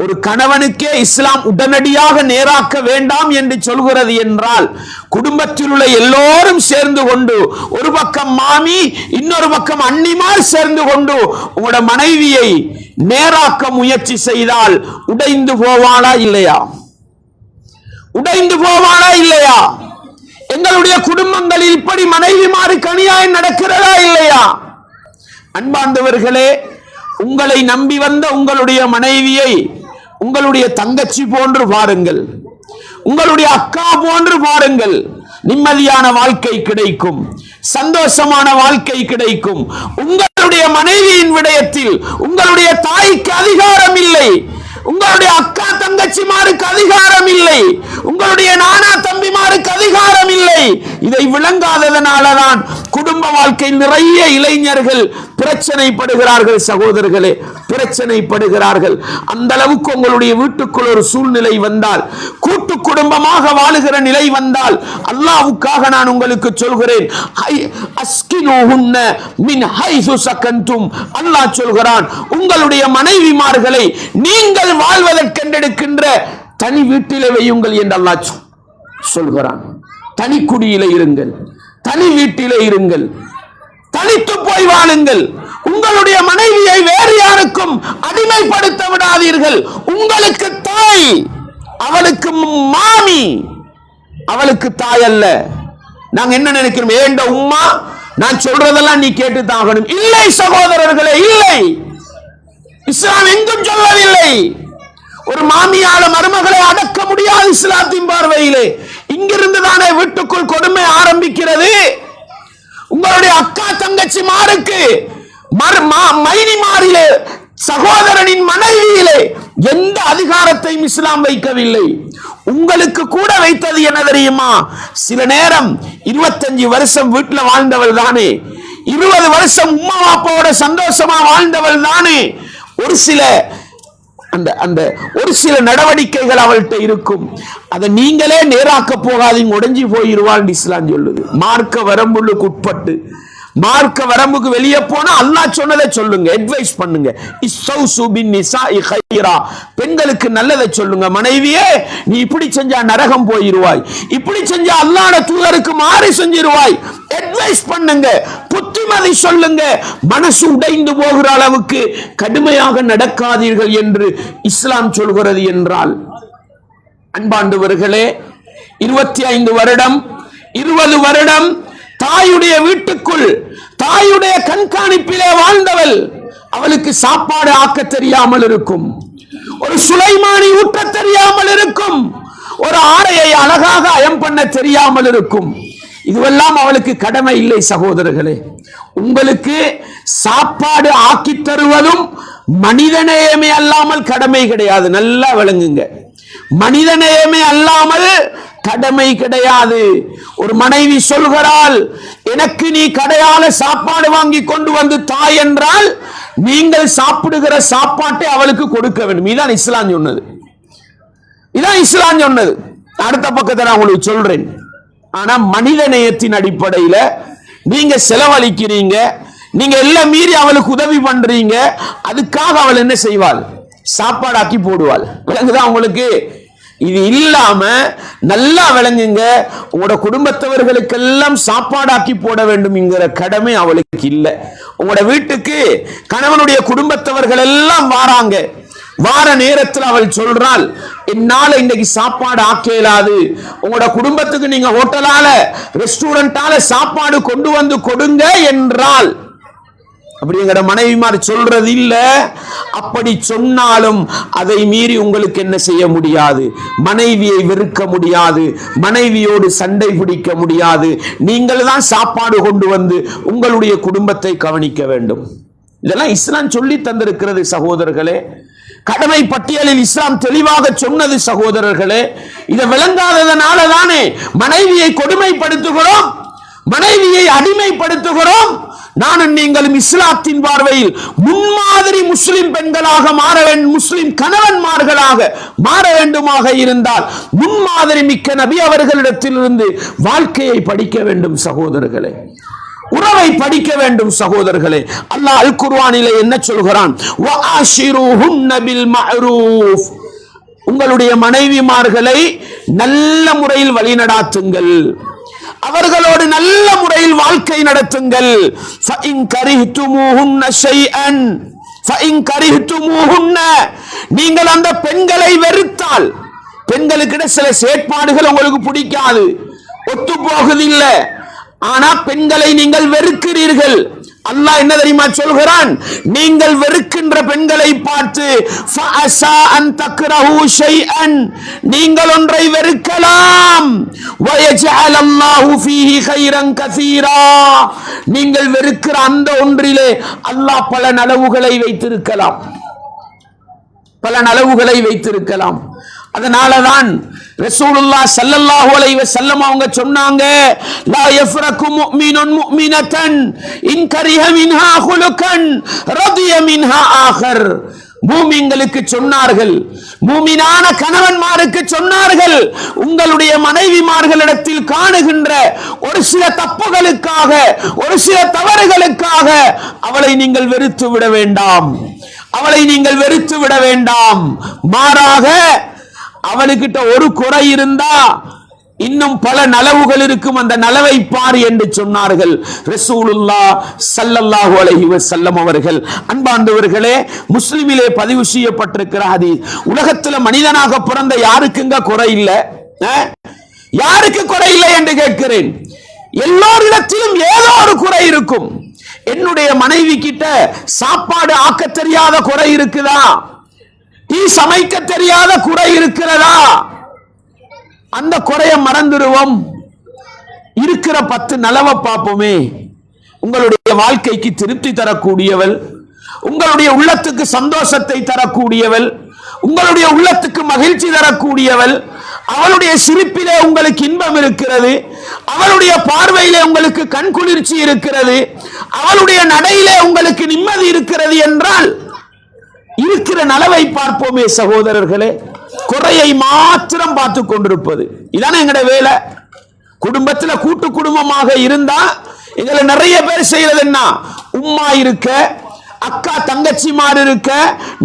S1: ஒரு கணவனுக்கே இஸ்லாம் உடனடியாக நேராக்க வேண்டாம் என்று சொல்கிறது என்றால், குடும்பத்தில் உள்ள எல்லோரும் சேர்ந்து கொண்டு, ஒரு பக்கம் மாமி இன்னொரு பக்கம் அண்ணிமார் சேர்ந்து கொண்டு உங்களோட மனைவியை நேராக்க முயற்சி செய்தால் உடைந்து போவாளா இல்லையா? எங்களுடைய குடும்பங்களில் இப்படி மனைவிமாருக்கு அநியாயம் நடக்கிறதா இல்லையா? அன்பார்ந்தவர்களே, உங்களை நம்பி வந்த உங்களுடைய மனைவியை உங்களுடைய தங்கச்சி போன்று பாருங்கள், உங்களுடைய அக்கா போன்று பாருங்கள். நிம்மதியான வாழ்க்கை கிடைக்கும், சந்தோஷமான வாழ்க்கை கிடைக்கும். உங்களுடைய மனைவியின் விடயத்தில் உங்களுடைய தாய்க்கு அதிகாரம் இல்லை, உங்களுடைய அக்கா தங்கச்சிமாருக்கு அதிகாரம் இல்லை, உங்களுடைய நானா தம்பிமாருக்கு அதிகாரம் இல்லை. இதை விளங்காததனாலதான் குடும்ப வாழ்க்கையில் நிறைய இளைஞர்கள் பிரச்சனைப்படுகிறார்கள் சகோதரர்களே, பிரச்சனைப்படுகிறார்கள். அந்த அளவுக்கு உங்களுடைய வீட்டுக்குள் ஒரு சூழ்நிலை வந்தால், கூட்டு குடும்பமாக வாழுகிற நிலை வந்தால், அல்லாஹ்வுக்காக நான் உங்களுக்கு சொல்கிறேன், அஸ்கினுஹுன்ன மின் ஹைசு சகன்தும், அல்லாஹ் சொல்கிறான், உங்களுடைய மனைவிமார்களை நீங்கள் வாழ்வதற்கென்றெடுக்கின்ற தனி வீட்டிலே வையுங்கள் என்று அல்லாஹ் சொல்கிறான். தனி குடியிலே இருங்கள், தனி வீட்டிலே இருங்கள், தனித்து போய் வாழுங்கள். உங்களுடைய மனைவியை வேறு யாருக்கும் அடிமைப்படுத்த விடாதீர்கள். உங்களுக்கு தாய், அவளுக்கு மாமி, அவளுக்கு தாய் அல்ல. நாங்க என்ன நினைக்கிறோம், ஏண்ட உம்மா நான் சொல்றதெல்லாம் நீ கேட்டு தாகணும். இல்லை சகோதரர்களே, இல்லை. இஸ்லாம் எங்கும் சொல்லவில்லை ஒரு மாமியால மருமகளை அடக்க முடியாது. இஸ்லாத்தின் பார்வையிலே இங்கிருந்து தானே வீட்டுக்குள் கொடுமை ஆரம்பிக்கிறது. உங்களுடைய அக்கா தங்கச்சி மாருக்கு மைனிமாரிலே சகோதரனின் மனைவியிலே எந்த அதிகாரத்தையும் இஸ்லாம் வைக்கவில்லை. உங்களுக்கு கூட வைத்தது என்ன தெரியுமா? சில நேரம் 25 வருஷம் வீட்டுல வாழ்ந்தவள் தானே, 20 வருஷம் உம்மா பாப்பாவோட சந்தோஷமா வாழ்ந்தவள் தானே, ஒரு சில நடவடிக்கைகள் அவள்கிட்ட இருக்கும். அதை நீங்களே நேராக்க போகாதீங்க, உடைஞ்சி போயிருவாள் இஸ்லாம் சொல்லுது. மார்க்க வரம்புக்கு உட்பட்டு, மார்க்க வரம்புக்கு வெளியே போனா அல்லாஹ் சொன்னதை சொல்லுங்க, அட்வைஸ் பண்ணுங்க. இஸ்ஸௌசு பின் நிசாஇ கைரா, பெண்களுக்கு நல்லதை சொல்லுங்க. மனைவியே, நீ இப்படி செஞ்சா நரகம் போயிருவாய், இப்படி செஞ்சா அல்லாஹ்வுடைய தூதருக்கு மாறி செஞ்சிருவாய். அட்வைஸ் பண்ணுங்க, புத்திமதி சொல்லுங்க. மனசு உடைந்து போகிற அளவுக்கு கடுமையாக நடக்காதீர்கள் என்று இஸ்லாம் சொல்கிறது என்றால், அன்பாண்டவர்களே, 25 வருடம் 20 வருடம் தாயுடைய வீட்டுக்குள் தாயுடைய கண்காணிப்பிலே வாழ்ந்தவள், அவளுக்கு சாப்பாடு ஆக்க தெரியாமல் இருக்கும், ஒரு சுலைமானி ஊட்ட தெரியாமல் இருக்கும், ஒரு ஆடையை அழகாக அயம் பண்ண தெரியாமல் இருக்கும். இதுவெல்லாம் அவளுக்கு கடமை இல்லை சகோதரர்களே. உங்களுக்கு சாப்பாடு ஆக்கி தருவதும் மனிதநேயமே அல்லாமல் கடமை கிடையாது. நல்லா விளங்குங்க, மனிதநேயமே அல்லாமல் கடமை கிடையாது. ஒரு மனைவி சொல்கிறாள், எனக்கு நீ கடையால சாப்பாடு வாங்கி கொண்டு வந்து தாய் என்றால், நீங்கள் சாப்பிடுகிற சாப்பாட்டை அவளுக்கு கொடுக்க வேண்டும். இதான் இஸ்லாம் சொன்னது, இதான் இஸ்லாம் சொன்னது. அடுத்த பக்கத்தை நான் உங்களுக்கு சொல்றேன். ஆனா மனித நேயத்தின் அடிப்படையில நீங்க செலவழிக்கிறீங்க, நீங்க எல்லாம் மீறி அவளுக்கு உதவி பண்றீங்க. அதுக்காக அவள் என்ன செய்வாள்? சாப்பாடாக்கி போடுவாள். விளங்குதான் உங்களுக்கு? இது இல்லாம நல்லா விளங்குங்க, உங்களோட குடும்பத்தவர்களுக்கெல்லாம் சாப்பாடாக்கி போட வேண்டும் என்கிற கடமை அவளுக்கு இல்லை. உங்களோட வீட்டுக்கு கணவனுடைய குடும்பத்தவர்கள் எல்லாம் வாராங்க, வார நேரத்தில் அவள் சொல்றாள், என்னால இன்னைக்கு சாப்பாடு ஆக்கலாது, உங்களோட குடும்பத்துக்கு நீங்க ஹோட்டலால ரெஸ்டாரண்டால சாப்பாடு கொண்டு வந்து கொடுங்க என்றால், அப்படி எங்கட மனைவிமார் சொல்றது இல்ல. அப்படி சொன்னாலும் அதை மீறி உங்களுக்கு என்ன செய்ய முடியாது? மனைவியை வெறுக்க முடியாது, மனைவியோடு சண்டை பிடிக்க முடியாது. நீங்கள் தான் சாப்பாடு கொண்டு வந்து உங்களுடைய குடும்பத்தை கவனிக்க வேண்டும். இதெல்லாம் இஸ்லாம் சொல்லி தந்திருக்கிறது சகோதரர்களே. கடமை பட்டியலில் இஸ்லாம் தெளிவாக சொன்னது சகோதரர்களே. இதை விளங்காததனால தானே மனைவியை கொடுமைப்படுத்துகிறோம், மனைவியை அடிமைப்படுத்துகிறோம். நானும் நீங்களும் இஸ்லாத்தின் பார்வையில் முன்மாதிரி முஸ்லிம் பெண்களாக மாற வேண்டும், முஸ்லிம் கணவன்மார்களாக மாற வேண்டுமாக இருந்தால் முன்மாதிரி மிக்க நபி அவர்களிடத்திலிருந்து வாழ்க்கையை படிக்க வேண்டும் சகோதரர்களே, உறவை படிக்க வேண்டும் சகோதரர்களே. அல்லாஹ் அல் குர்ஆனிலே என்ன சொல்கிறான்? வஆஷிருஹுன்ன பில் மஅரூஃப், உங்களுடைய மனைவிமார்களை நல்ல முறையில் வழிநடாத்துங்கள், அவர்களோடு நல்ல முறையில் வாழ்க்கை நடத்துங்கள். ஃபஇன் கரிஹ்துமூஹுன்ன ஷைஅன் ஃபஇன் கரிஹ்துமூஹுன்ன, நீங்கள் அந்த பெண்களை வெறுத்தால், பெண்களுக்கு சில செயற்பாடுகள் உங்களுக்கு பிடிக்காது, ஒத்து போகுதில்லை, ஆனா பெண்களை நீங்கள் வெறுக்கிறீர்கள். அல்லாஹ் என்ன தெரியுமா சொல்கிறான்? நீங்கள் வெறுக்கின்ற பெண்களை பார்த்து ஃபஅஸா அன் தக்ரஹு ஷைஅன், நீங்கள் ஒன்றை வெறுக்கலாம், வயஜஅல் அல்லாஹு ஃபீஹி கைரன் கஸீரா, நீங்கள் வெறுக்கிற அந்த ஒன்றிலே அல்லாஹ் பல நலவுகளை வைத்திருக்கலாம், பல நலவுகளை வைத்திருக்கலாம். அதனாலதான் ரசூலுல்லாஹ் ஸல்லல்லாஹு அலைஹி வஸல்லம் அவங்க சொன்னாங்க, லா யஃப்ரகு முஃமினுன் முஃமினத்தன் இன் கரிஹ மின்ஹா குலுகன் ரதிய மின்ஹா ஆகர். மூமின்களுக்கு சொன்னார்கள், மூமினான கணவன்மாருக்கு சொன்னார்கள், உங்களுடைய மனைவிமார்களிடத்தில் காணுகின்ற ஒரு சில தப்புகளுக்காக, ஒரு சில தவறுகளுக்காக அவளை நீங்கள் வெறுத்து விட வேண்டாம், அவளை நீங்கள் வெறுத்து விட வேண்டாம். மாறாக அவளுக்கிட்ட ஒரு குறை இருந்தா இன்னும் பல நலவுகள் இருக்கும், அந்த நலவை பார் என்று சொன்னார்கள் ரசூலுல்லாஹ் ஸல்லல்லாஹு அலைஹி வஸல்லம் அவர்கள். அன்பார்ந்தவர்களே, முஸ்லிமிலே பதிவு செய்யப்பட்டிருக்கிற ஹதீஸ். உலகத்தில் மனிதனாக பிறந்த யாருக்குங்க குறை இல்லை? யாருக்கு குறை இல்லை என்று கேட்கிறேன். எல்லோரிடத்திலும் ஏதோ ஒரு குறை இருக்கும். என்னுடைய மனைவி கிட்ட சாப்பாடு ஆக்க தெரியாத குறை இருக்குதா? டீ சமைக்க தெரியாத குறை இருக்கிறதா? அந்த குறைய மறந்துடுவோம், இருக்கிற 10 நலவை பார்ப்போமே. உங்களுடைய வாழ்க்கைக்கு திருப்தி தரக்கூடியவள், உங்களுடைய உள்ளத்துக்கு சந்தோஷத்தை தரக்கூடியவள், உங்களுடைய உள்ளத்துக்கு மகிழ்ச்சி தரக்கூடியவள், அவளுடைய சிரிப்பிலே உங்களுக்கு இன்பம் இருக்கிறது, அவளுடைய பார்வையிலே உங்களுக்கு கண்குளிர்ச்சி இருக்கிறது, அவளுடைய நடையிலே உங்களுக்கு நிம்மதி இருக்கிறது என்றால் இருக்கிற நலவை பார்ப்போமே சகோதரர்களே. குறையை மாத்திரம் பார்த்து கொண்டிருப்பது இதானே எங்கட வேலை. குடும்பத்தில் கூட்டு குடும்பமாக இருந்தா எங்களை நிறைய பேர் செய்யறது என்ன? உம்மா இருக்க, அக்கா தங்கச்சிமார் இருக்க,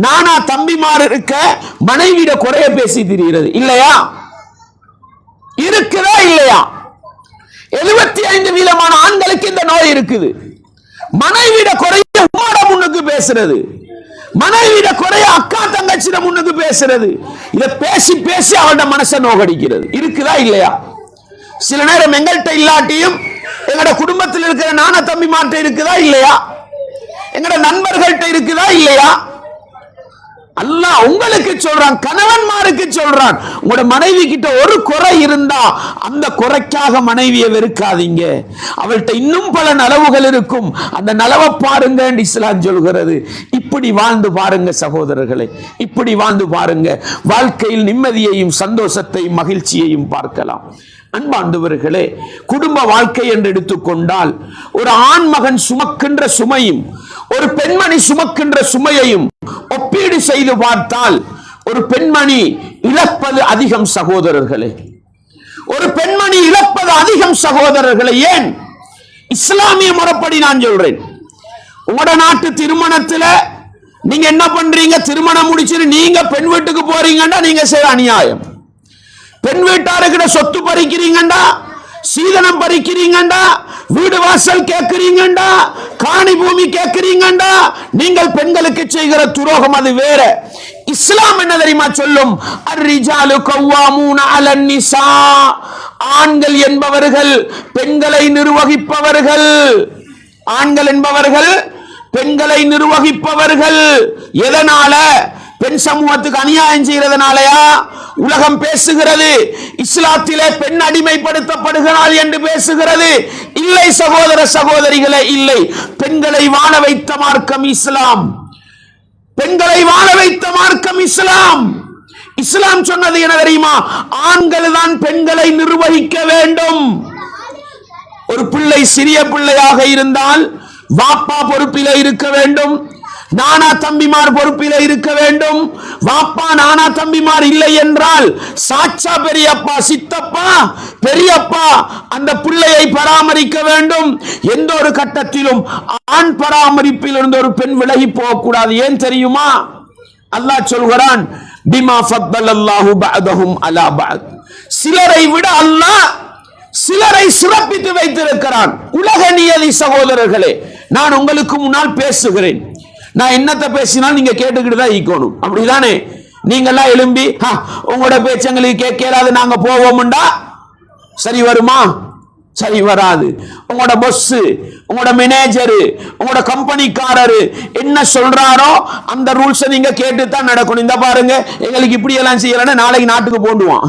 S1: நானா தம்பிமார் இருக்க, மனைவியிட குறைய பேசி திரிகிறது இல்லையா? இருக்குதா இல்லையா? 75% ஆண்களுக்கு இந்த நோய் இருக்குது. மனைவியிட குறைய உம்மாட முன்னுக்கு பேசுறது, மனைவியிட குறைய அக்கா தங்கச்சிட முன்னுக்கு பேசுறது. இத பேசி பேசி அவளோட மனசை நோகடிக்கிறது. இருக்குதா இல்லையா? சில நேரம் எங்கள்கிட்ட இல்லாட்டியும் எங்கட குடும்பத்தில் இருக்கிற நானா தம்பி மாட்ட இருக்குதா இல்லையா? எங்கட நண்பர்கள்ட்ட இருக்குதா இல்லையா? அல்லாஹ் உங்களுக்கு சொல்றான், கணவன்மாருக்கு சொல்றான், உங்களோட மனைவி கிட்ட ஒரு குறை இருந்தா அந்த குறைக்காக மனைவியை வெறுக்காதீங்க. அவள்கிட்ட இன்னும் பல நலவுகள் இருக்கும், அந்த நலவை பாருங்க இஸ்லாம் சொல்கிறது. இப்படி வாழ்ந்து பாருங்க சகோதரர்களே, இப்படி வாழ்ந்து பாருங்க. வாழ்க்கையில் நிம்மதியையும் சந்தோஷத்தையும் மகிழ்ச்சியையும் பார்க்கலாம். அன்பாண்டவர்களே, குடும்ப வாழ்க்கை என்று எடுத்துக்கொண்டால் ஒரு ஆண் மகன் சுமக்கின்ற சுமையும் ஒரு பெண்மணி சுமக்கின்ற சுமையையும் ஒப்பீடு செய்து பார்த்தால் ஒரு பெண்மணி இழப்பது அதிகம் சகோதரர்களே. ஒரு பெண்மணி இழப்பது அதிகம் சகோதரர்களே. ஏன்? இஸ்லாமிய முறைப்படி நான் சொல்றேன். உங்களோட நாட்டு திருமணத்துல நீங்க என்ன பண்றீங்க? திருமணம் முடிச்சுட்டு நீங்க பெண் வீட்டுக்கு போறீங்கன்னா நீங்க செய்ய அநியாயம். பெண் வீட்டாருக்கிட்ட சொத்து பறிக்கிறீங்கண்டா, சீதனம் பறிக்கிறீங்கண்டா, வீடு வாசல் கேட்கிறீங்கண்டா, காணி பூமி கேட்கிறீங்கண்டா, நீங்கள் பெண்களுக்கு செய்கிற துரோகம் அது வேற. இஸ்லாம் என்ன தெரியுமா சொல்லும்? அர்ரிஜாலு கவ்வாமூன அலன் நிசா. ஆண்கள் என்பவர்கள் பெண்களை நிர்வகிப்பவர்கள். ஆண்கள் என்பவர்கள் பெண்களை நிர்வகிப்பவர்கள். எதனால? பெண் சமூகத்துக்கு அநியாயம் செய்யறதுனாலயா? உலகம் பேசுகிறது இஸ்லாத்திலே பெண் அடிமைப்படுத்தப்படுகிறாள் என்று பேசுகிறது. இல்லை சகோதர சகோதரிகளே, இல்லை. பெண்களை வாழ வைத்த மார்க்கம் இஸ்லாம். பெண்களை வாழ வைத்த மார்க்கம் இஸ்லாம். இஸ்லாம் சொன்னது என்ன தெரியுமா? ஆண்கள் தான் பெண்களை நிர்வகிக்க வேண்டும். ஒரு பிள்ளை சிறிய பிள்ளையாக இருந்தால் வாப்பா பொறுப்பிலே இருக்க வேண்டும், நானா தம்பிமார் பொறுப்பிலே இருக்க வேண்டும். வாப்பா நானா தம்பிமார் இல்லை என்றால் சாச்சா பெரியப்பா, சித்தப்பா, பெரியப்பா அந்த பிள்ளையை பராமரிக்க வேண்டும். எந்த ஒரு கட்டத்திலும் ஆண் பராமரிப்பில் இருந்து ஒரு பெண் விலகி போகக்கூடாது. ஏன் தெரியுமா? அல்லாஹ் சொல்கிறான், பிமா ஃபத்தலல்லாஹு பஅதஹும் அலா பஅத். சிலரை விட அல்லாஹ் சிலரை சிறப்பித்து வைத்திருக்கிறான். உலக நியதி சகோதரர்களே. நான் உங்களுக்கு முன்னால் பேசுகிறேன், நான் என்னத்தை பேசினாலும் நீங்க கேட்டுக்கிட்டு தான் ஈக்கணும். அப்படிதானே? நீங்கெல்லாம் எழும்பி உங்களோட பேச்சங்களுக்கு கேட்கலாது நாங்க போவோம்டா சரி வருமா? சரி வராது. உங்களோட பொஸ், உங்களோட மேனேஜர், உங்களோட கம்பெனிக்காரரு என்ன சொல்றாரோ அந்த ரூல்ஸை நீங்க கேட்டு தான் நடக்கணும். இந்த பாருங்க, எங்களுக்கு இப்படி எல்லாம் செய்யலன்னா நாளைக்கு நாட்டுக்கு போடுவான்.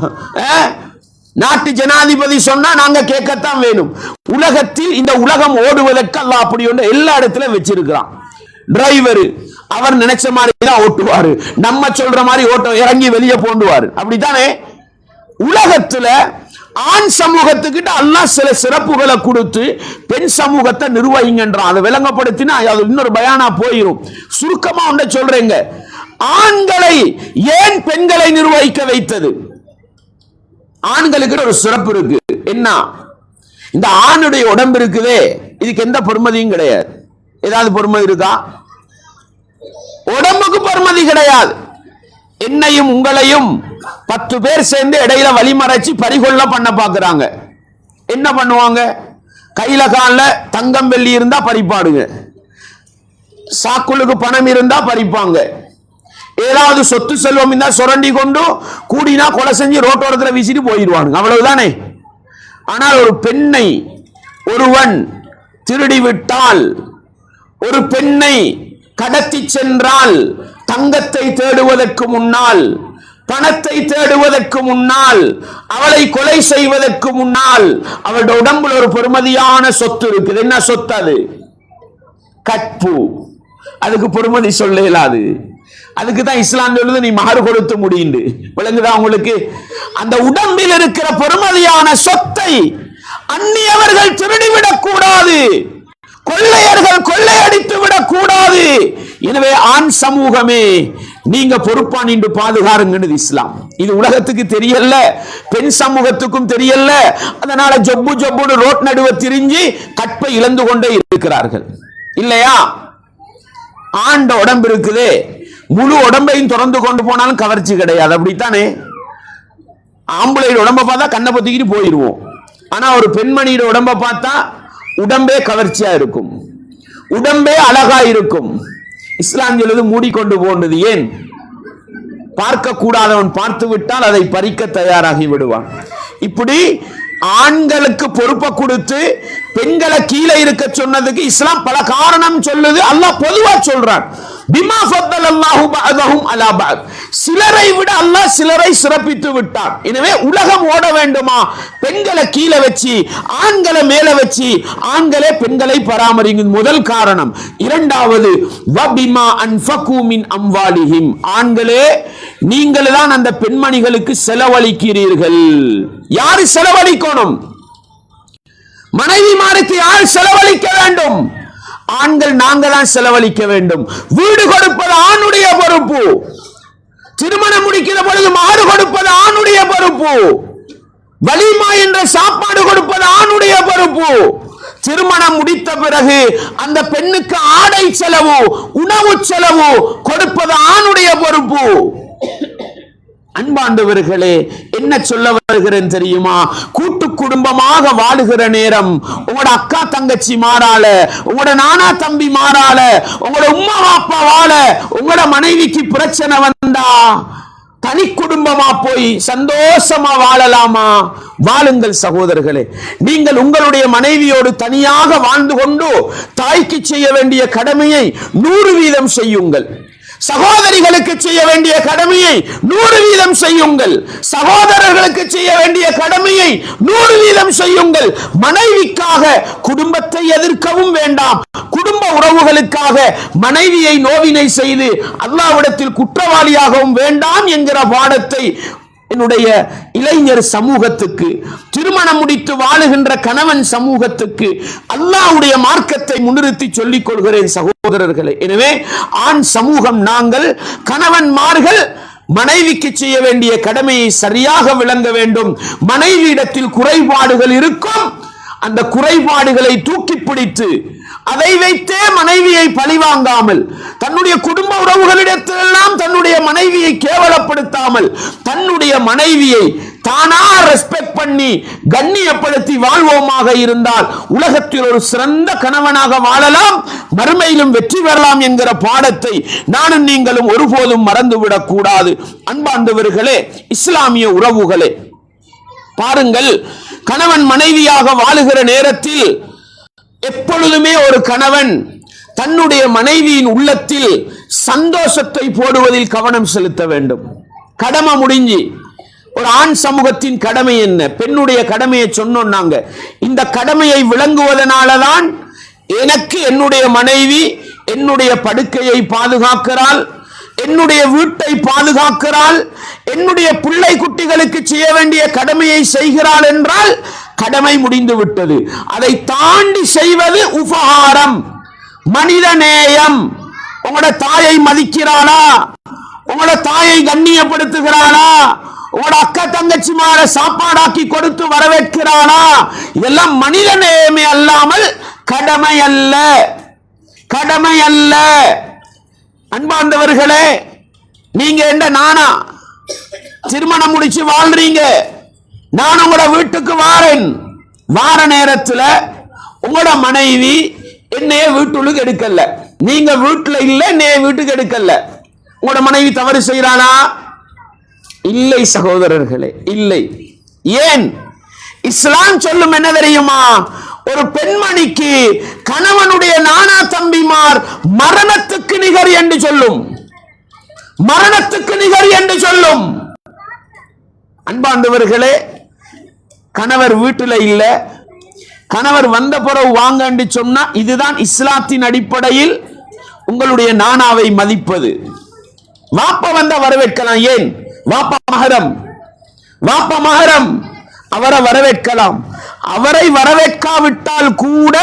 S1: நாட்டு ஜனாதிபதி சொன்னா நாங்க கேட்கத்தான் வேணும். உலகத்தில் இந்த உலகம் ஓடுவதற்கு அல்லாஹ் அப்படி ஒன்று எல்லா இடத்திலும் வச்சிருக்கிறான். டிரைவர் அவர் நினைச்ச மாதிரி தான் ஓட்டுவாரு, நம்ம சொல்ற மாதிரி ஓட்ட இறங்கி வெளியே போண்டுவாரு. அப்படித்தானே? உலகத்துல ஆண் சமூகத்துக்கிட்ட அல்லாஹ் சில சிறப்புகளை கொடுத்து பெண் சமூகத்தை நிர்வகிங்கன்றான். அதை விளங்கப்படுத்தினா அது இன்னொரு பயானா போயிடும். சுருக்கமா ஒன்றை சொல்றேங்க, ஆண்களை ஏன் பெண்களை நிர்வகிக்க வைத்தது? ஆண்களுக்கு ஒரு சிறப்பு இருக்கு. என்ன? இந்த ஆணுடைய உடம்பு இருக்குதே, இதுக்கு எந்த பொறுமதியும் கிடையாது. ஏதாவது பொறுமதி இருக்கா? உடம்புக்கு பொறுமதி கிடையாது. என்னையும் உங்களையும் 10 பேர் சேர்ந்து இடையில வழிமறைச்சு பறிகொள்ள பண்ண பாக்குறாங்க. என்ன பண்ணுவாங்க? கையில கால தங்கம் வெள்ளி இருந்தா பறிப்பாடுங்க, சாக்குளுக்கு பணம் இருந்தா பறிப்பாங்க, ஏதாவது சொத்து செல்வம் இருந்தா சுரண்டி கொண்டு கூடினா கொலை செஞ்சு ரோட்டோரத்தில் வீசிட்டு போயிடுவாங்க. அவ்வளவுதானே. ஆனால் ஒரு பெண்ணை ஒருவன் திருடி விட்டால், ஒரு பெண்ணை கடத்தி சென்றால், தங்கத்தை தேடுவதற்கு முன்னால், பணத்தை தேடுவதற்கு முன்னால், அவளை கொலை செய்வதற்கு முன்னால் அவளுடைய உடம்புல ஒரு பெருமதியான சொத்து இருக்குது. என்ன சொத்து அது? கற்பு. அதுக்கு பொறுமதி சொல்ல இயலாது. அதுக்கு தான் இஸ்லாம் சொல்லுது நீ மகர் கொடுத்து முடியுண்டு. விளங்குதா உங்களுக்கு? அந்த உடம்பில் இருக்கிற பெருமதியான சொத்தை அந்நியவர்கள் திருடிவிடக் கூடாது, கொள்ளையர்கள் கொள்ளையடித்து விடக் கூடாது. எனவே ஆண் சமூகமே நீங்க பொறுப்பா நின்று பாதுகாருங்கிறது இஸ்லாம். இது உலகத்துக்கு தெரியல, பெண் சமூகத்துக்கும் தெரியல. அதனால ஜொப்பு ஜொப்புன்னு ரோட் நடுவ திரிஞ்சு கற்பை இழந்து கொண்டே இருக்கிறார்கள். இல்லையா? ஆண்ட உடம்பு இருக்குது, முழு உடம்பையும் திறந்து கொண்டு போனாலும் கவர்ச்சி கிடையாது. அப்படித்தானே? ஆம்பளை உடம்பை பார்த்தா கண்ணை பொத்திக்கிட்டு போயிடுவோம். ஆனா ஒரு பெண்மணியோட உடம்பை பார்த்தா உடம்பே கவர்ச்சியா இருக்கும், உடம்பே அழகா இருக்கும். இஸ்லாம் சொல்லுது மூடிக்கொண்டு போனது. ஏன்? பார்க்க கூடாதவன் பார்த்து விட்டால் அதை பறிக்க தயாராகி விடுவான். இப்படி ஆண்களுக்கு பொறுப்பை கொடுத்து பெண்களை கீழே இருக்க சொன்னதுக்கு இஸ்லாம் பல காரணம் சொல்லுது. அல்லாஹ் பொதுவா சொல்றான், பிமா ஃபத்தலல்லாஹு பஅதஹும் அலா பஅத், சிலரை விட அல்லாஹ் சிலரை சிறப்பித்து விட்டார். எனவே உலகம் ஓட வேண்டுமா? பெண்களை கீழே வச்சு ஆண்களை மேல வச்சு ஆண்களே பெண்களை பராமரிங்க. முதல் காரணம். இரண்டாவது, வபிமா அன்ஃபகு மின் அம்வாலிஹிம், ஆண்களே நீங்கள் தான் அந்த பெண்மணிகளுக்கு செலவழிக்கிறீர்கள். யாரு செலவழிக்கணும்? மனைவிமாருக்கு யார் செலவழிக்க வேண்டும்? ஆண்கள். நாங்கள் தான் செலவழிக்க வேண்டும். வீடு கொடுப்பது ஆணுடைய பொறுப்பு, திருமணம் முடிக்கிற பொழுது மாறு கொடுப்பது ஆணுடைய பொறுப்பு, வலிமா என்ற சாப்பாடு கொடுப்பது ஆணுடைய பொறுப்பு, திருமணம் முடித்த பிறகு அந்த பெண்ணுக்கு ஆடை செலவு, உணவு செலவு கொடுப்பது ஆணுடைய பொறுப்பு. அன்பாண்டவர்களே, என்ன சொல்ல வருகிறேன் தெரியுமா? கூட்டு குடும்பமாக வாழுகிற நேரம் உங்களோட அக்கா தங்கச்சி மாறால, உங்களோட நானா தம்பி மாறால, உங்களோட உம்மா அப்பா வாழ, உங்களோட மனைவிக்கு பிரச்சனை வந்தா தனி குடும்பமா போய் சந்தோஷமா வாழலாமா? வாழுங்கள் சகோதரர்களே. நீங்கள் உங்களுடைய மனைவியோடு தனியாக வாழ்ந்து கொண்டு தாய்க்கு செய்ய வேண்டிய கடமையை 100% செய்யுங்கள். சகோதரிகளுக்கு செய்ய வேண்டிய கடமையை 100% செய்யுங்கள். சகோதரர்களுக்கு செய்ய வேண்டிய கடமையை 100% செய்யுங்கள். மனைவிக்காக குடும்பத்தை எதிர்க்கவும் வேண்டாம், குடும்ப உறவுகளுக்காக மனைவியை நோவினை செய்து அல்லாஹ்விடத்தில் குற்றவாளியாகவும் வேண்டாம் என்கிற பாடத்தை என்னுடைய இளைஞர் சமூகத்துக்கு, திருமணம் முடித்து வாழுகின்ற கணவன் சமூகத்துக்கு அல்லாஹ்வுடைய மார்க்கத்தை முன்னிறுத்தி சொல்லிக் கொள்கிறேன் சகோதரர்களே. எனவே ஆண் சமூகம் நாங்கள் கணவன்மார்கள் மனைவிக்கு செய்ய வேண்டிய கடமையை சரியாக விளங்க வேண்டும். மனைவியிடத்தில் குறைபாடுகள் இருக்கும், அந்த குறைபாடுகளை தூக்கி பிடித்து அதை வைத்தே மனைவியை பழிவாங்காமல், தன்னுடைய குடும்ப உறவுகளிடத்திலெல்லாம் தன்னுடைய மனைவியை கேவலப்படுத்தாமல், தன்னுடைய மனைவியை தானா ரெஸ்பெக்ட் பண்ணி கண்ணியப்படுத்தி வாழ்வோமாக இருந்தால் உலகத்தில் ஒரு சிறந்த கணவனாக வாழலாம், மறுமையிலும் வெற்றி பெறலாம் என்கிற பாடத்தை நானும் நீங்களும் ஒருபோதும் மறந்துவிடக் கூடாது. அன்பார்ந்தவர்களே, இஸ்லாமிய உறவுகளே, பாருங்கள், கணவன் மனைவியாக வாழுகிற நேரத்தில் எப்பொழுதுமே ஒரு கணவன் தன்னுடைய மனைவியின் உள்ளத்தில் சந்தோஷத்தை போடுவதில் கவனம் செலுத்த வேண்டும். கடமை முடிஞ்சு ஒரு ஆண் சமூகத்தின் கடமை என்ன, பெண்ணுடைய கடமையை சொன்னோம் நாங்க. இந்த கடமையை விளங்குவதனாலதான் எனக்கு என்னுடைய மனைவி என்னுடைய படுக்கையை பாதுகாக்கிறாள், என்னுடைய வீட்டை பாதுகாக்கிறாள், என்னுடைய பிள்ளை குட்டிகளுக்கு செய்ய வேண்டிய கடமையை செய்கிறாள் என்றால் கடமை முடிந்து விட்டது. அதை தாண்டி செய்வது உபகாரம், மனிதநேயம். உங்களோட தாயை மதிக்கிறாளா? உங்களோட தாயை கண்ணியப்படுத்துகிறாளா? உங்களோட அக்கா தங்கச்சிமார சாப்பாடாக்கி கொடுத்து வரவேற்கிறாளா? இதெல்லாம் மனித நேயமே அல்லாமல் கடமை அல்ல, கடமை அல்ல. அன்பார்ந்தவர்களே, நீங்க என்ன நானா திருமணம் முடிச்சு வாழ்றீங்க, நான் உங்களோட வீட்டுக்கு வாரேன். வார நேரத்தில் உங்களோட மனைவி என்னைய வீட்டுக்கு எடுக்கல, நீங்க வீட்டுல இல்ல, என்னைய வீட்டுக்கு எடுக்கல, உங்களோட மனைவி தவறு செய்யறானா? இல்லை சகோதரர்களே, இல்லை. ஏன்? இஸ்லாம் சொல்லும் என்ன தெரியுமா? ஒரு பெண்மணிக்கு கணவனுடைய நானா தம்பிமார் மரணத்துக்கு நிகர் என்று சொல்லும், மரணத்துக்கு நிகர் என்று சொல்லும். அன்பார்ந்தவர்களே, கணவர் வீட்டில் இல்ல, கணவர் வந்த பிறகு வாங்க என்று சொன்னா இதுதான் இஸ்லாத்தின் அடிப்படையில் உங்களுடைய நானாவை மதிப்பது. வாப்பா வந்த வரவேற்கலாம். ஏன்? வாப்பா மஹரம், வாப்பா மஹரம், அவரை வரவேற்கலாம். அவரை வரவேற்காவிட்டால் கூட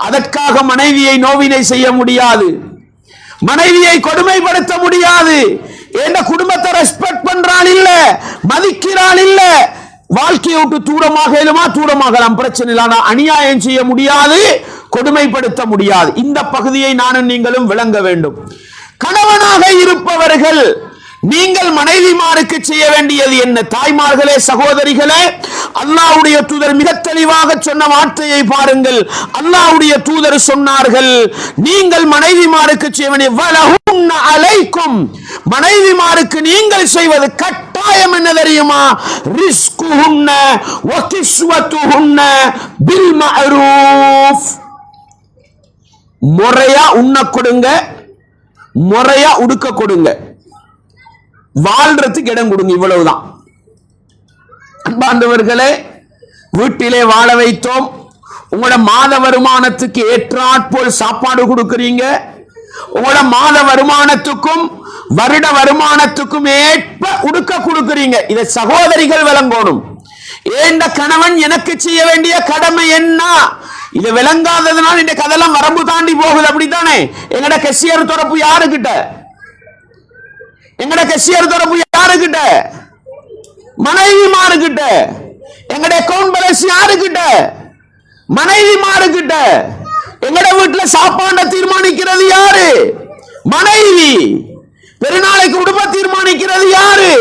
S1: அதற்காக மனைவியை நோவினை செய்ய முடியாது, மனைவியை கொடுமைப்படுத்த முடியாது. எந்த குடும்பத்தை ரெஸ்பெக்ட் பண்றான் இல்ல, மதிக்கிறான் இல்ல, வாழ்க்கையை விட்டு தூரமாக தூரமாகலாம், பிரச்சனை இல்ல. அநியாயம் செய்ய முடியாது, கொடுமைப்படுத்த முடியாது. இந்த பகுதியை நானும் நீங்களும் விளங்க வேண்டும். கணவனாக இருப்பவர்கள் நீங்கள் மனைவிமாருக்கு செய்ய வேண்டியது என்ன? தாய்மார்களே, சகோதரிகளே, அல்லாஹ்வுடைய தூதர் மிக தெளிவாக சொன்ன வார்த்தையை பாருங்கள். அல்லாஹ்வுடைய தூதர் சொன்னார்கள், நீங்கள் மனைவிமாருக்கு செய்ய வேண்டிய வலஹுன்ன அலைக்கும், மனைவிமாருக்கு நீங்கள் செய்வது கட்டாயம் என்ன தெரியுமா? ரிஸ்குஹுன்ன வ கிஸ்வத்துஹுன்ன பில் மஅரூஃப். முறையா உண்ண கொடுங்க, முறையா உடுக்க கொடுங்க, வாழ்றதுக்கு இடம் கொடுங்க, இவ்வளவுதான். அன்பார்ந்தவர்களே, வீட்டிலே வாழ வைத்தோம், உங்களோட மாத வருமானத்துக்கு ஏற்றாற்போல் சாப்பாடு கொடுக்கிறீங்க, உங்களோட மாத வருமானத்துக்கும் வருட வருமானத்துக்கும் ஏற்ப உடுக்க கொடுக்கிறீங்க. இதை சகோதரிகள் விளங்கணும். ஏண்ட கணவன் எனக்கு செய்ய வேண்டிய கடமை என்ன? இதை விளங்காததுனால இந்த கதெல்லாம் வரம்பு தாண்டி போகுது. அப்படித்தானே? எங்கட கெசியர் தொடர்பு யாருக்கிட்ட? எங்கட கெசியர் தொடர்பு யாருக்கிட்ட? மனைவிமாருக்கிட்ட. எங்கட அக்கவுண்ட் பேலன்ஸ் யாருக்கிட்ட? மனைவிமாருக்கிட்ட. எங்கட வீட்டுல சாப்பாட்டை தீர்மானிக்கிறது யாரு? மனைவி. பெருநாளைக்கு உடுப்ப தீர்மானிக்கிறது யாரு?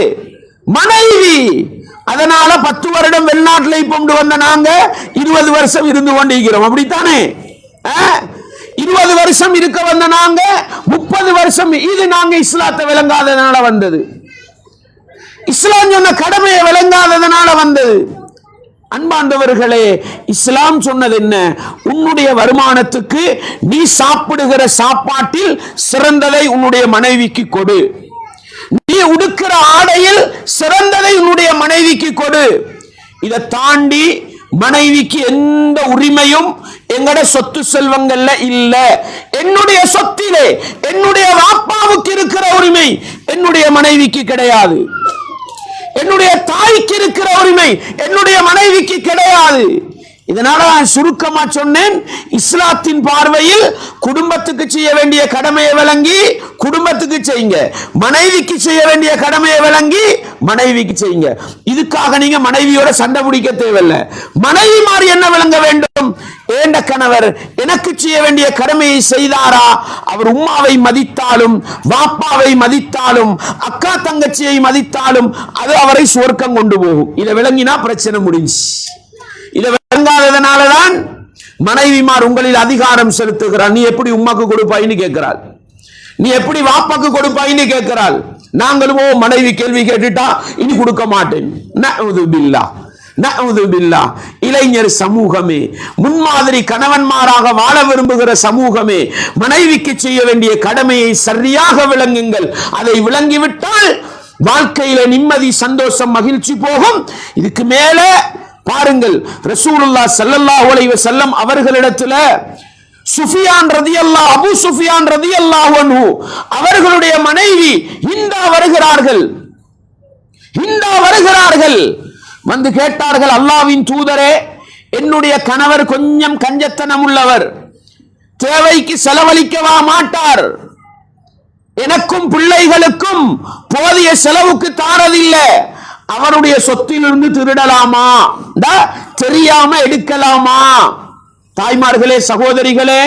S1: மனைவி. அதனால 10 வருடம் வெளிநாட்டில் கொண்டு வந்த நாங்க 20 வருஷம் இருந்து கொண்டிருக்கிறோம். அப்படித்தானே? 20 வருஷம் இருக்க வந்த நாங்க 30 வருஷம். இது நாங்க இஸ்லாத்தை விளங்காததுனால வந்தது, இஸ்லாம் சொன்ன கடமையை விளங்காததுனால வந்தது. அன்பார்ந்தவர்களே, இஸ்லாம் சொன்னது என்ன? உன்னுடைய வருமானத்துக்கு நீ சாப்பிடுகிற சாப்பாட்டில் சிறந்ததை உன்னுடைய மனைவிக்கு கொடு, நீ உடுக்கிற ஆடையில் சிறந்ததை உன்னுடைய மனைவிக்கு கொடு. இதை தாண்டி மனைவிக்கு எந்த உரிமையும் எங்கட சொத்து செல்வங்கள்ல இல்ல. என்னுடைய சொத்திலே என்னுடைய வாப்பாவுக்கு இருக்கிற உரிமை என்னுடைய மனைவிக்கு கிடையாது, என்னுடைய தாய்க்கு இருக்கிற உரிமை என்னுடைய மனைவிக்கு கிடையாது. இதனால நான் சுருக்கமா சொன்னேன், இஸ்லாத்தின் பார்வையில் குடும்பத்துக்கு செய்ய வேண்டிய கடமையை விளங்கி குடும்பத்துக்கு செய்யுங்க, மனைவிக்கு செய்ய வேண்டிய கடமையை விளங்கி மனைவிக்கு செய்யுங்க. இதுக்காக நீங்க மனைவியோட சண்டை பிடிக்க தேவையில்லை. மனைவி மாறி என்ன விளங்க வேண்டும்? ஏண்ட கணவர் எனக்கு செய்ய வேண்டிய கடமையை செய்தாரா? அவர் உம்மாவை மதித்தாலும் வாப்பாவை மதித்தாலும் அக்கா தங்கச்சியை மதித்தாலும் அது அவரை சுவர்க்கம் கொண்டு போகும். இதை விளங்கினா பிரச்சனை முடிஞ்சு. இதை விளங்காததனாலதான் மனைவிமார் உங்களில் அதிகாரம் செலுத்துகிறார். நீ எப்படி உம்மாக்கு கொடுப்பாயின்னு கேட்கிறாள், நீ எப்படி வாப்பாக்கு கொடுப்பாயின்னு கேட்கிறாள். நாங்களும் மனைவி கேள்வி கேட்டுட்டா இனி கொடுக்க மாட்டேன். இளைஞர் சமூகமே, முன்மாதிரி கணவன்மாராக வாழ விரும்புகிற சமூகமே, மனைவிக்கு செய்ய வேண்டிய கடமையை சரியாக விளங்குங்கள். அதை விளங்கிவிட்டால் வாழ்க்கையில நிம்மதி, சந்தோஷம், மகிழ்ச்சி போகும். இதுக்கு மேல பாருங்கள், ரசூலுல்லாஹ் ஸல்லல்லாஹு அலைஹி வஸல்லம் அவர்களிடத்துல சுஃபியான் ரலியல்லாஹு அபூ சுஃபியான் ரலியல்லாஹு அன்ஹு அவர்களுடைய மனைவி ஹிந்தா வருகிறார்கள். வந்து கேட்டார்கள், அல்லாஹ்வின் தூதரே, என்னுடைய கணவர் கொஞ்சம் கஞ்சத்தனம் உள்ளவர், தேவைக்கு செலவழிக்கவா மாட்டார், எனக்கும் பிள்ளைகளுக்கும் போதிய செலவுக்கு தாரதில்லை, அவருடைய சொத்திலிருந்து திருடலாமா, தெரியாம எடுக்கலாமா? தாய்மார்களே, சகோதரிகளே,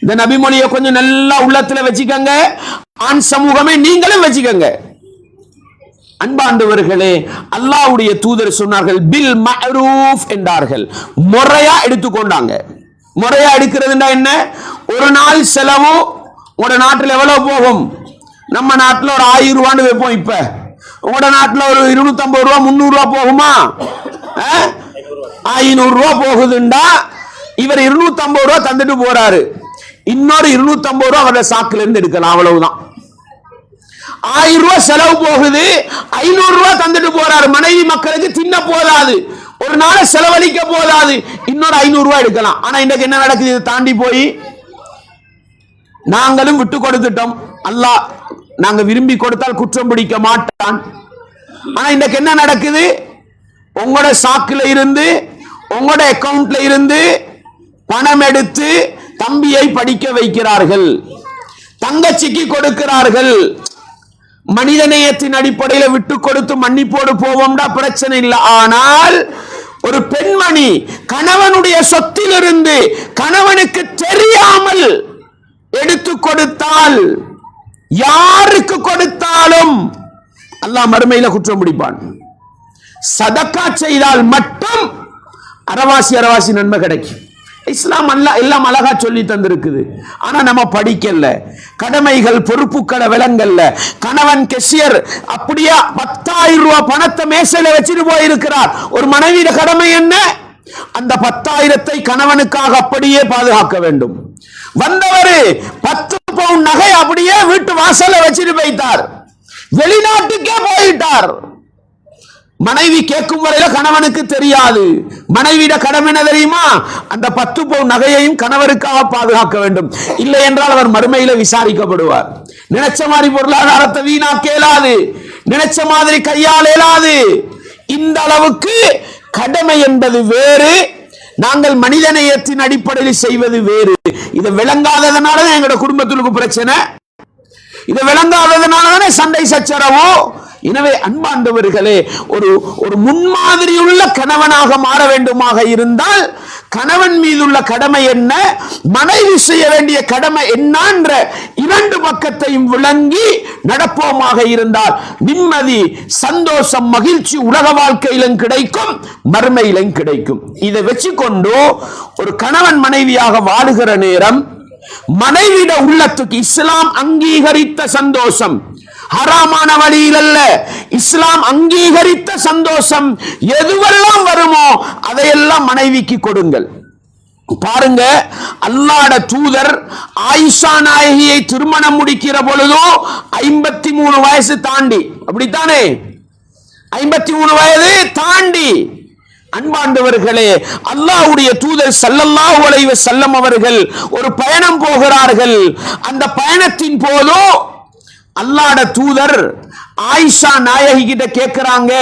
S1: இந்த நபிமொழியை கொஞ்சம் நல்லா உள்ளத்துல வச்சுக்கங்க. ஆண் சமூகமே நீங்களும் வச்சுக்கங்க. அன்பாண்டவர்களே, அல்லாஹ்வுடைய தூதர் சொன்னார்கள், பில் மஅரூஃப் என்றார்கள். முறையா எடுத்துக்கொண்டாங்க. முறையா எடுக்கிறதுனா என்ன? ஒரு நாள் செலவு உங்களோட நாட்டில் எவ்வளவு போகும்? நம்ம நாட்டில் ஒரு 1000 ரூபான்னு வைப்போம். இப்ப உங்களோட நாட்டில் ஒரு 250 ரூபா 300 ரூபா போகுமா? 500 ரூபா போகுதுண்டா இவர் 250 ரூபா தந்துட்டு போறாரு. இன்னொரு 250 ரூபா அவருடைய சாக்குல இருந்து எடுக்கலாம், அவ்வளவுதான். 1000 ரூபாய் செலவு போகுது, 500 ரூபாய் தந்துட்டு போறாரு. மனைவி மக்களுக்கு தின்ன போதாது, ஒரு நாளை செலவழிக்க போதாது, இன்னொரு 500 ரூபாய் எடுக்கலாம். ஆனா இன்றைக்கு என்ன நடக்குது? இதை தாண்டி போய் நாங்களும் விட்டு கொடுத்துட்டோம். அல்லாஹ் நாங்க விரும்பி கொடுத்தால் குற்றம் பிடிக்க மாட்டான். ஆனா இன்றைக்கு என்ன நடக்குது? உங்களோட சாக்குல இருந்து, உங்களோட அக்கவுண்ட்ல இருந்து பணம் எடுத்து தம்பியை படிக்க வைக்கிறார்கள், தங்கச்சிக்கு கொடுக்கிறார்கள். மனிதநேயத்தின் அடிப்படையில் விட்டு கொடுத்து மன்னிப்போடு போவோம்டா, பிரச்சனை இல்லை. ஆனால் ஒரு பெண்மணி கணவனுடைய சொத்திலிருந்து கணவனுக்கு தெரியாமல் எடுத்து கொடுத்தால், யாருக்கு கொடுத்தாலும் அல்லாஹ் மறுமையில குற்றம் பிடிப்பான். சதக்கா செய்தால் மட்டும் அரவாசி நன்மை கிடைக்கும். இஸ்லாம் எல்லாம் அழகா சொல்லி தந்திருக்குது. ஆனா நம்ம படிக்கல, கடமைகள் பொறுப்புக்களை விளங்கல்ல. கணவன் கெஷியர் அப்படியே 10,000 ரூபாய் பணத்தை மேசையில வச்சுட்டு போயிருக்கிறார். ஒரு மனைவியோட கடமை என்ன? அந்த 10,000 கணவனுக்காக அப்படியே பாதுகாக்க வேண்டும். வந்தவர் 10 பவுன் நகை அப்படியே வீட்டு வாசல்ல வச்சுட்டு போயிட்டார், வெளிநாட்டுக்கே போயிட்டார். மனைவி கேட்கும் வரையில கணவனுக்கு தெரியாது. மனைவியிட கடமை என்ன தெரியுமா? அந்த 10 பவுன் நகையையும் கணவருக்காக பாதுகாக்க வேண்டும். இல்லை என்றால் அவர் மறுமையில விசாரிக்கப்படுவார். நினைச்ச மாதிரி பொருளாதாரத்தை வீணாக்க இயலாது, நினைச்ச மாதிரி கையால் இயலாது. இந்த அளவுக்கு கடமை என்பது வேறு, நாங்கள் மனிதநேயத்தின் அடிப்படையில் செய்வது வேறு. இதை விளங்காததுனாலதான் எங்களோட குடும்பத்துக்கு பிரச்சனை, இதை விளங்காததுனாலதானே சண்டை சச்சரவோ. எனவே அன்பாண்டவர்களே, ஒரு முன்மாதிரியுள்ள கணவனாக மாற வேண்டுமாக இருந்தால் கணவன் மீதுள்ள கடமை என்ன, மனைவி செய்ய வேண்டிய கடமை என்னன்ற 2 பக்கத்தையும் விளங்கி நடப்போமாக இருந்தால் நிம்மதி, சந்தோஷம், மகிழ்ச்சி உலக வாழ்க்கையிலும் கிடைக்கும், மறுமையிலும் கிடைக்கும். இதை வச்சுக்கொண்டு ஒரு கணவன் மனைவியாக வாழுகிற நேரம் மனைவிட உள்ளத்துக்கு இஸ்லாம் அங்கீகரித்த சந்தோஷம், ஹராமான வழியில் அல்ல, இஸ்லாம் அங்கீகரித்த சந்தோஷம் எதுவெல்லாம் வருமோ அதையெல்லாம் மனைவிக்கு கொடுங்கள். பாருங்க, அல்லாஹ்வுடைய தூதர் ஆயிஷா நாயகியை திருமணம் முடிக்கிற பொழுதோ 53 வயசு தாண்டி, அப்படித்தானே? 53 வயது தாண்டி. அன்பாண்டவர்களே, அல்லாஹ்வுடைய தூதர் ஸல்லல்லாஹு அலைஹி வஸல்லம் அவர்கள் ஒரு பயணம் போகிறார்கள். அந்த பயணத்தின் போதோ அல்லாஹ்வுடைய தூதர் ஆயிஷா நாயகி கிட்ட கேட்கிறாங்க,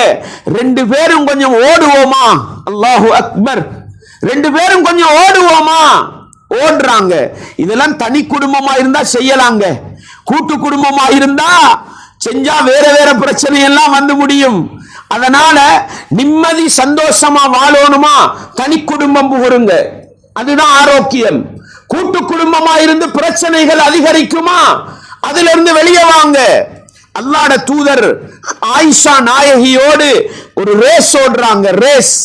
S1: 2 பேரும் கொஞ்சம் ஓடுவோமா? அல்லாஹு அக்பர். 2 பேரும் கொஞ்சம் ஓடுவோமா? ஓடுறாங்க. இதெல்லாம் தனி குடும்பமா இருந்தா செய்யலாங்க, கூட்டு குடும்பமா இருந்தா செஞ்சா வேற வேற பிரச்சனை எல்லாம் வந்து முடியும். அதனால நிம்மதி சந்தோஷமா வாழணுமா, தனி குடும்பம் புகருங்க, அதுதான் ஆரோக்கியம். கூட்டு குடும்பமா இருந்து பிரச்சனைகள் அதிகரிக்குமா, அதுல இருந்து வெளியே வாங்க. அல்லாஹ்வுடைய தூதர் ஆயிஷா நாயகியோடு ஒரு ரேஸ் ஓடுறாங்க, ரேஸ்.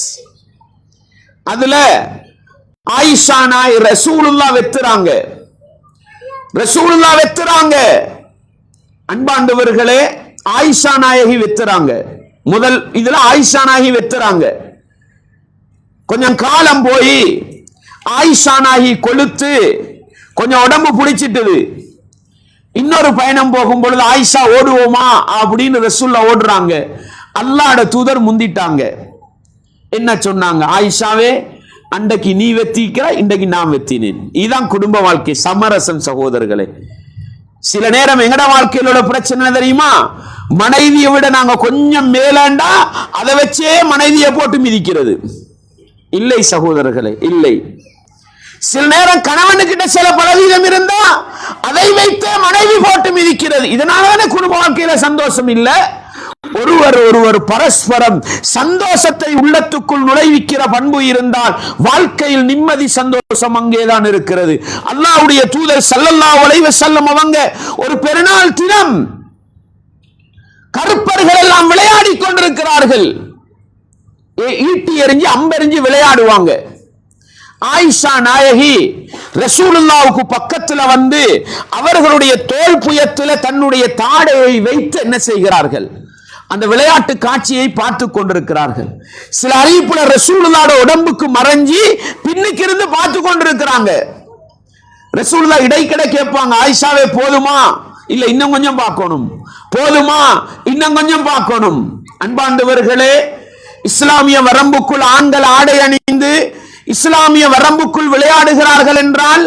S1: அதுல ஆயிஷா நாயகி ரசூலுல்லாஹ் வெத்துறாங்க. அன்பாண்டவர்களே, ஆயிஷா நாயகி வெத்துறாங்க. முதல் இதுல ஆயிஷா நாயகி வெத்துறாங்க. கொஞ்சம் காலம் போய் ஆயிஷா நாயகி கொளுத்து கொஞ்சம் உடம்பு பிடிச்சிட்டுது. இன்னொரு பயணம் போகும் பொழுது ஆயிஷா ஓடுவோமா அப்படின்னு ரசூலுல்லாஹ் ஓடுறாங்க. அல்லாஹ்வுடைய தூதர் முந்திட்டாங்க. என்ன சொன்னாங்க? ஆயிஷாவே, அன்றைக்கு நீ வெத்திக்கிறாய், இன்றைக்கு நான் வெத்தினேன். இதுதான் குடும்ப வாழ்க்கை, சமரசம் சகோதரர்களே. சில நேரம் எங்கட வாழ்க்கையிலோட பிரச்சனை தெரியுமா? மனைவியை விட நாங்க கொஞ்சம் மேலாண்டா அதை வச்சே மனைவியை போட்டு மிதிக்கிறது. இல்லை சகோதரர்களே, இல்லை. சில நேரம் கணவனுக்கிட்ட சில பலவீனம் இருந்தா அதை வைத்து மனைவி போட்டு மிதிக்கிறது. இதனால குடும்ப வாழ்க்கையில சந்தோஷம் இல்ல. ஒருவர் பரஸ்பரம் சந்தோஷத்தை உள்ளத்துக்குள் நுழைவிக்கிற பண்பு இருந்தால் வாழ்க்கையில் நிம்மதி சந்தோஷம் அங்கேதான் இருக்கிறது. அல்லாஹ்வுடைய தூதர் ஸல்லல்லாஹு அலைஹி வஸல்லம் அவங்க ஒரு பெருநாள் தினம் கருப்பர்கள் எல்லாம் விளையாடி கொண்டிருக்கிறார்கள். ஈட்டி எறிஞ்சு அம்பெறிஞ்சு விளையாடுவாங்க. ஆயிஷா நாயகி ரசூலுல்லாஹ்வுக்கு பக்கத்துல வந்து அவர்களுடைய தோள் புயத்துல தன்னுடைய தாடையை வைத்து என்ன செய்கிறார்கள்? அந்த விளையாட்டு காட்சியை பார்த்து கொண்டிருக்கிறார்கள். சில அறிவிப்புல ரசூலுல்லாஹ்வோட உடம்புக்கு மறைஞ்சி பின்னுக்கு இருந்து பார்த்து கொண்டிருக்கிறாங்க. ரசூலுல்லாஹ் இடைக்கிட கேட்பாங்க, ஆயிஷாவே போதுமா? இல்ல இன்னும் கொஞ்சம் பார்க்கணும். போதுமா? இன்னும் கொஞ்சம் பார்க்கணும். அன்பாண்டவர்களே, இஸ்லாமிய வரம்புக்குள் ஆண்கள் ஆடை அணிந்து இஸ்லாமிய வரம்புக்குள் விளையாடுகிறார்கள் என்றால்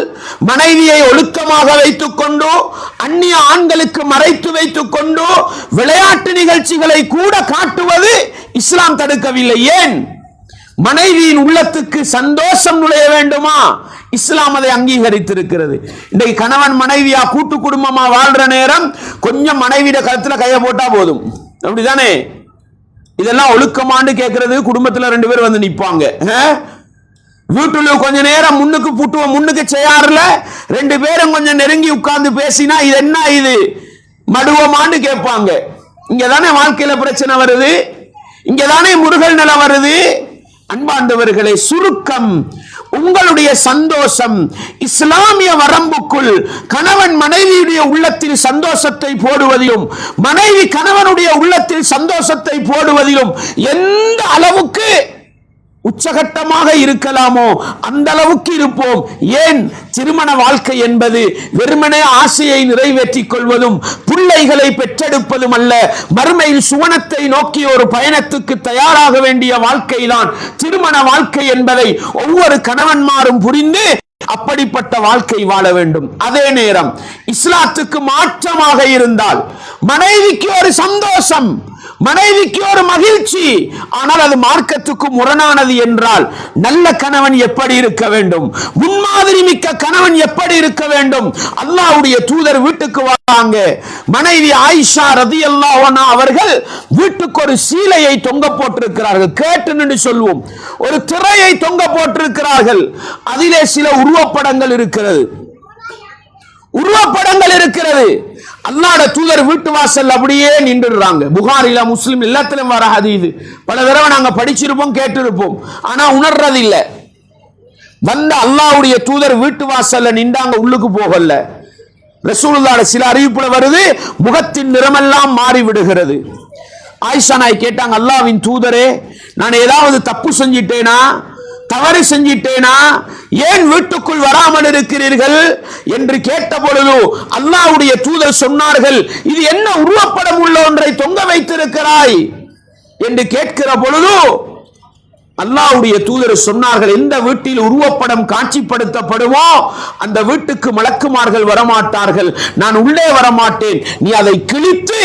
S1: மனைவியை ஒழுக்கமாக வைத்துக் கொண்டு அந்நிய ஆண்களுக்கு மறைத்து வைத்துக் கொண்டு விளையாட்டு நிகழ்ச்சிகளை கூட காட்டுவது இஸ்லாம் தடுக்கவில்லை. ஏன்? மனைவியின் உள்ளத்துக்கு சந்தோஷம் நுழைய வேண்டுமா? இஸ்லாம் அதை அங்கீகரித்திருக்கிறது. இன்றைக்கு கணவன் மனைவியா கூட்டு குடும்பமா வாழ்ற நேரம் கொஞ்சம் மனைவியோட கழுத்துல கையை போட்டா போதும். அப்படிதானே? இதெல்லாம் ஒழுக்கமான்னு கேட்கறது குடும்பத்துல 2 பேர் வந்து நிப்பாங்க. வீட்டுல கொஞ்ச நேரம் முன்னுக்கு செய்யாறுல 2 பேரும் கொஞ்சம் நெருங்கி உட்கார்ந்து பேசினா இது என்ன, இது மடுவமான்னு கேட்பாங்க. இங்கதானே வாழ்க்கையில பிரச்சனை வருது, இங்கதானே முருகல் நிலை வருது. அன்பாண்டவர்களே, சுருக்கம், உங்களுடைய சந்தோஷம் இஸ்லாமிய வரம்புக்குள் கணவன் மனைவியுடைய உள்ளத்தில் சந்தோஷத்தை போடுவதிலும் மனைவி கணவனுடைய உள்ளத்தில் சந்தோஷத்தை போடுவதிலும் எந்த அளவுக்கு உச்சகட்டமாக இருக்கலாமோ அந்த அளவுக்கு இருப்போம். ஏன்? திருமண வாழ்க்கை என்பது வெறுமனே ஆசையை நிறைவேற்றிக் கொள்வதும் பிள்ளைகளை பெற்றெடுப்பதும் அல்ல. மறுமையில் சுவனத்தை நோக்கிய ஒரு பயணத்துக்கு தயாராக வேண்டிய வாழ்க்கைதான் திருமண வாழ்க்கை என்பதை ஒவ்வொரு கணவன்மாரும் புரிந்து அப்படிப்பட்ட வாழ்க்கை வாழ வேண்டும். அதே நேரம் இஸ்லாத்துக்கு மாற்றமாக இருந்தால் மனைவிக்கு ஒரு சந்தோஷம், மனைவிக்கு ஒரு மகிழ்ச்சி, ஆனால் அது மார்க்கத்துக்கு முரணானது என்றால் நல்ல கணவன் எப்படி இருக்க வேண்டும்? முன்மாதிரி மிக்க கணவன் எப்படி இருக்க வேண்டும்? அல்லாஹ்வுடைய தூதர் வீட்டுக்கு வராங்க. மனைவி ஆயிஷா ரலியல்லாஹு அன்ஹா அவர்கள் வீட்டுக்கு ஒரு சீலையை தொங்க போட்டிருக்கிறார்கள். கேட்டு சொல்வோம், ஒரு திரையை தொங்க போட்டிருக்கிறார்கள். அதிலே சில உருவப்படங்கள் இருக்கிறது. அல்லாஹ்வுடைய தூதர் வீட்டு வாசல் அப்படியே நின்றுறாங்க. புகாரில முஸ்லிம் எல்லாத்திலும் வர ஹதீஸ். பல தடவை நாங்க படிச்சிருப்போம், கேட்டிருப்போம், ஆனா உணர்றது இல்ல. வந்த அல்லாஹ்வுடைய தூதர் வீட்டு வாசல்ல நின்றாங்க, உள்ளுக்கு போகல. ரசூலுல்லாஹ் சில அறிவிப்புல வருது, முகத்தின் நிறமெல்லாம் மாறி விடுகிறது. ஆயிஷா நாய் கேட்டாங்க, அல்லாஹ்வின் தூதரே, நான் ஏதாவது தப்பு செஞ்சிட்டேனா, தவறு செஞ்சிட்டேனா, ஏன் வீட்டுக்குள் வராமல் இருக்கிறீர்கள் என்று கேட்ட பொழுது அல்லாஹ்வுடைய தூதர் சொன்னார்கள், இது என்ன உருவப்படம் உள்ள ஒன்றை தொங்க வைத்திருக்கிறாய் என்று கேட்கிற பொழுது அல்லாஹ்வுடைய தூதர் சொன்னார்கள், எந்த வீட்டில் உருவப்படம் காட்சிப்படுத்தப்படுமோ அந்த வீட்டுக்கு மலக்குமார்கள் வரமாட்டார்கள், நான் உள்ளே வரமாட்டேன், நீ அதை கிழித்து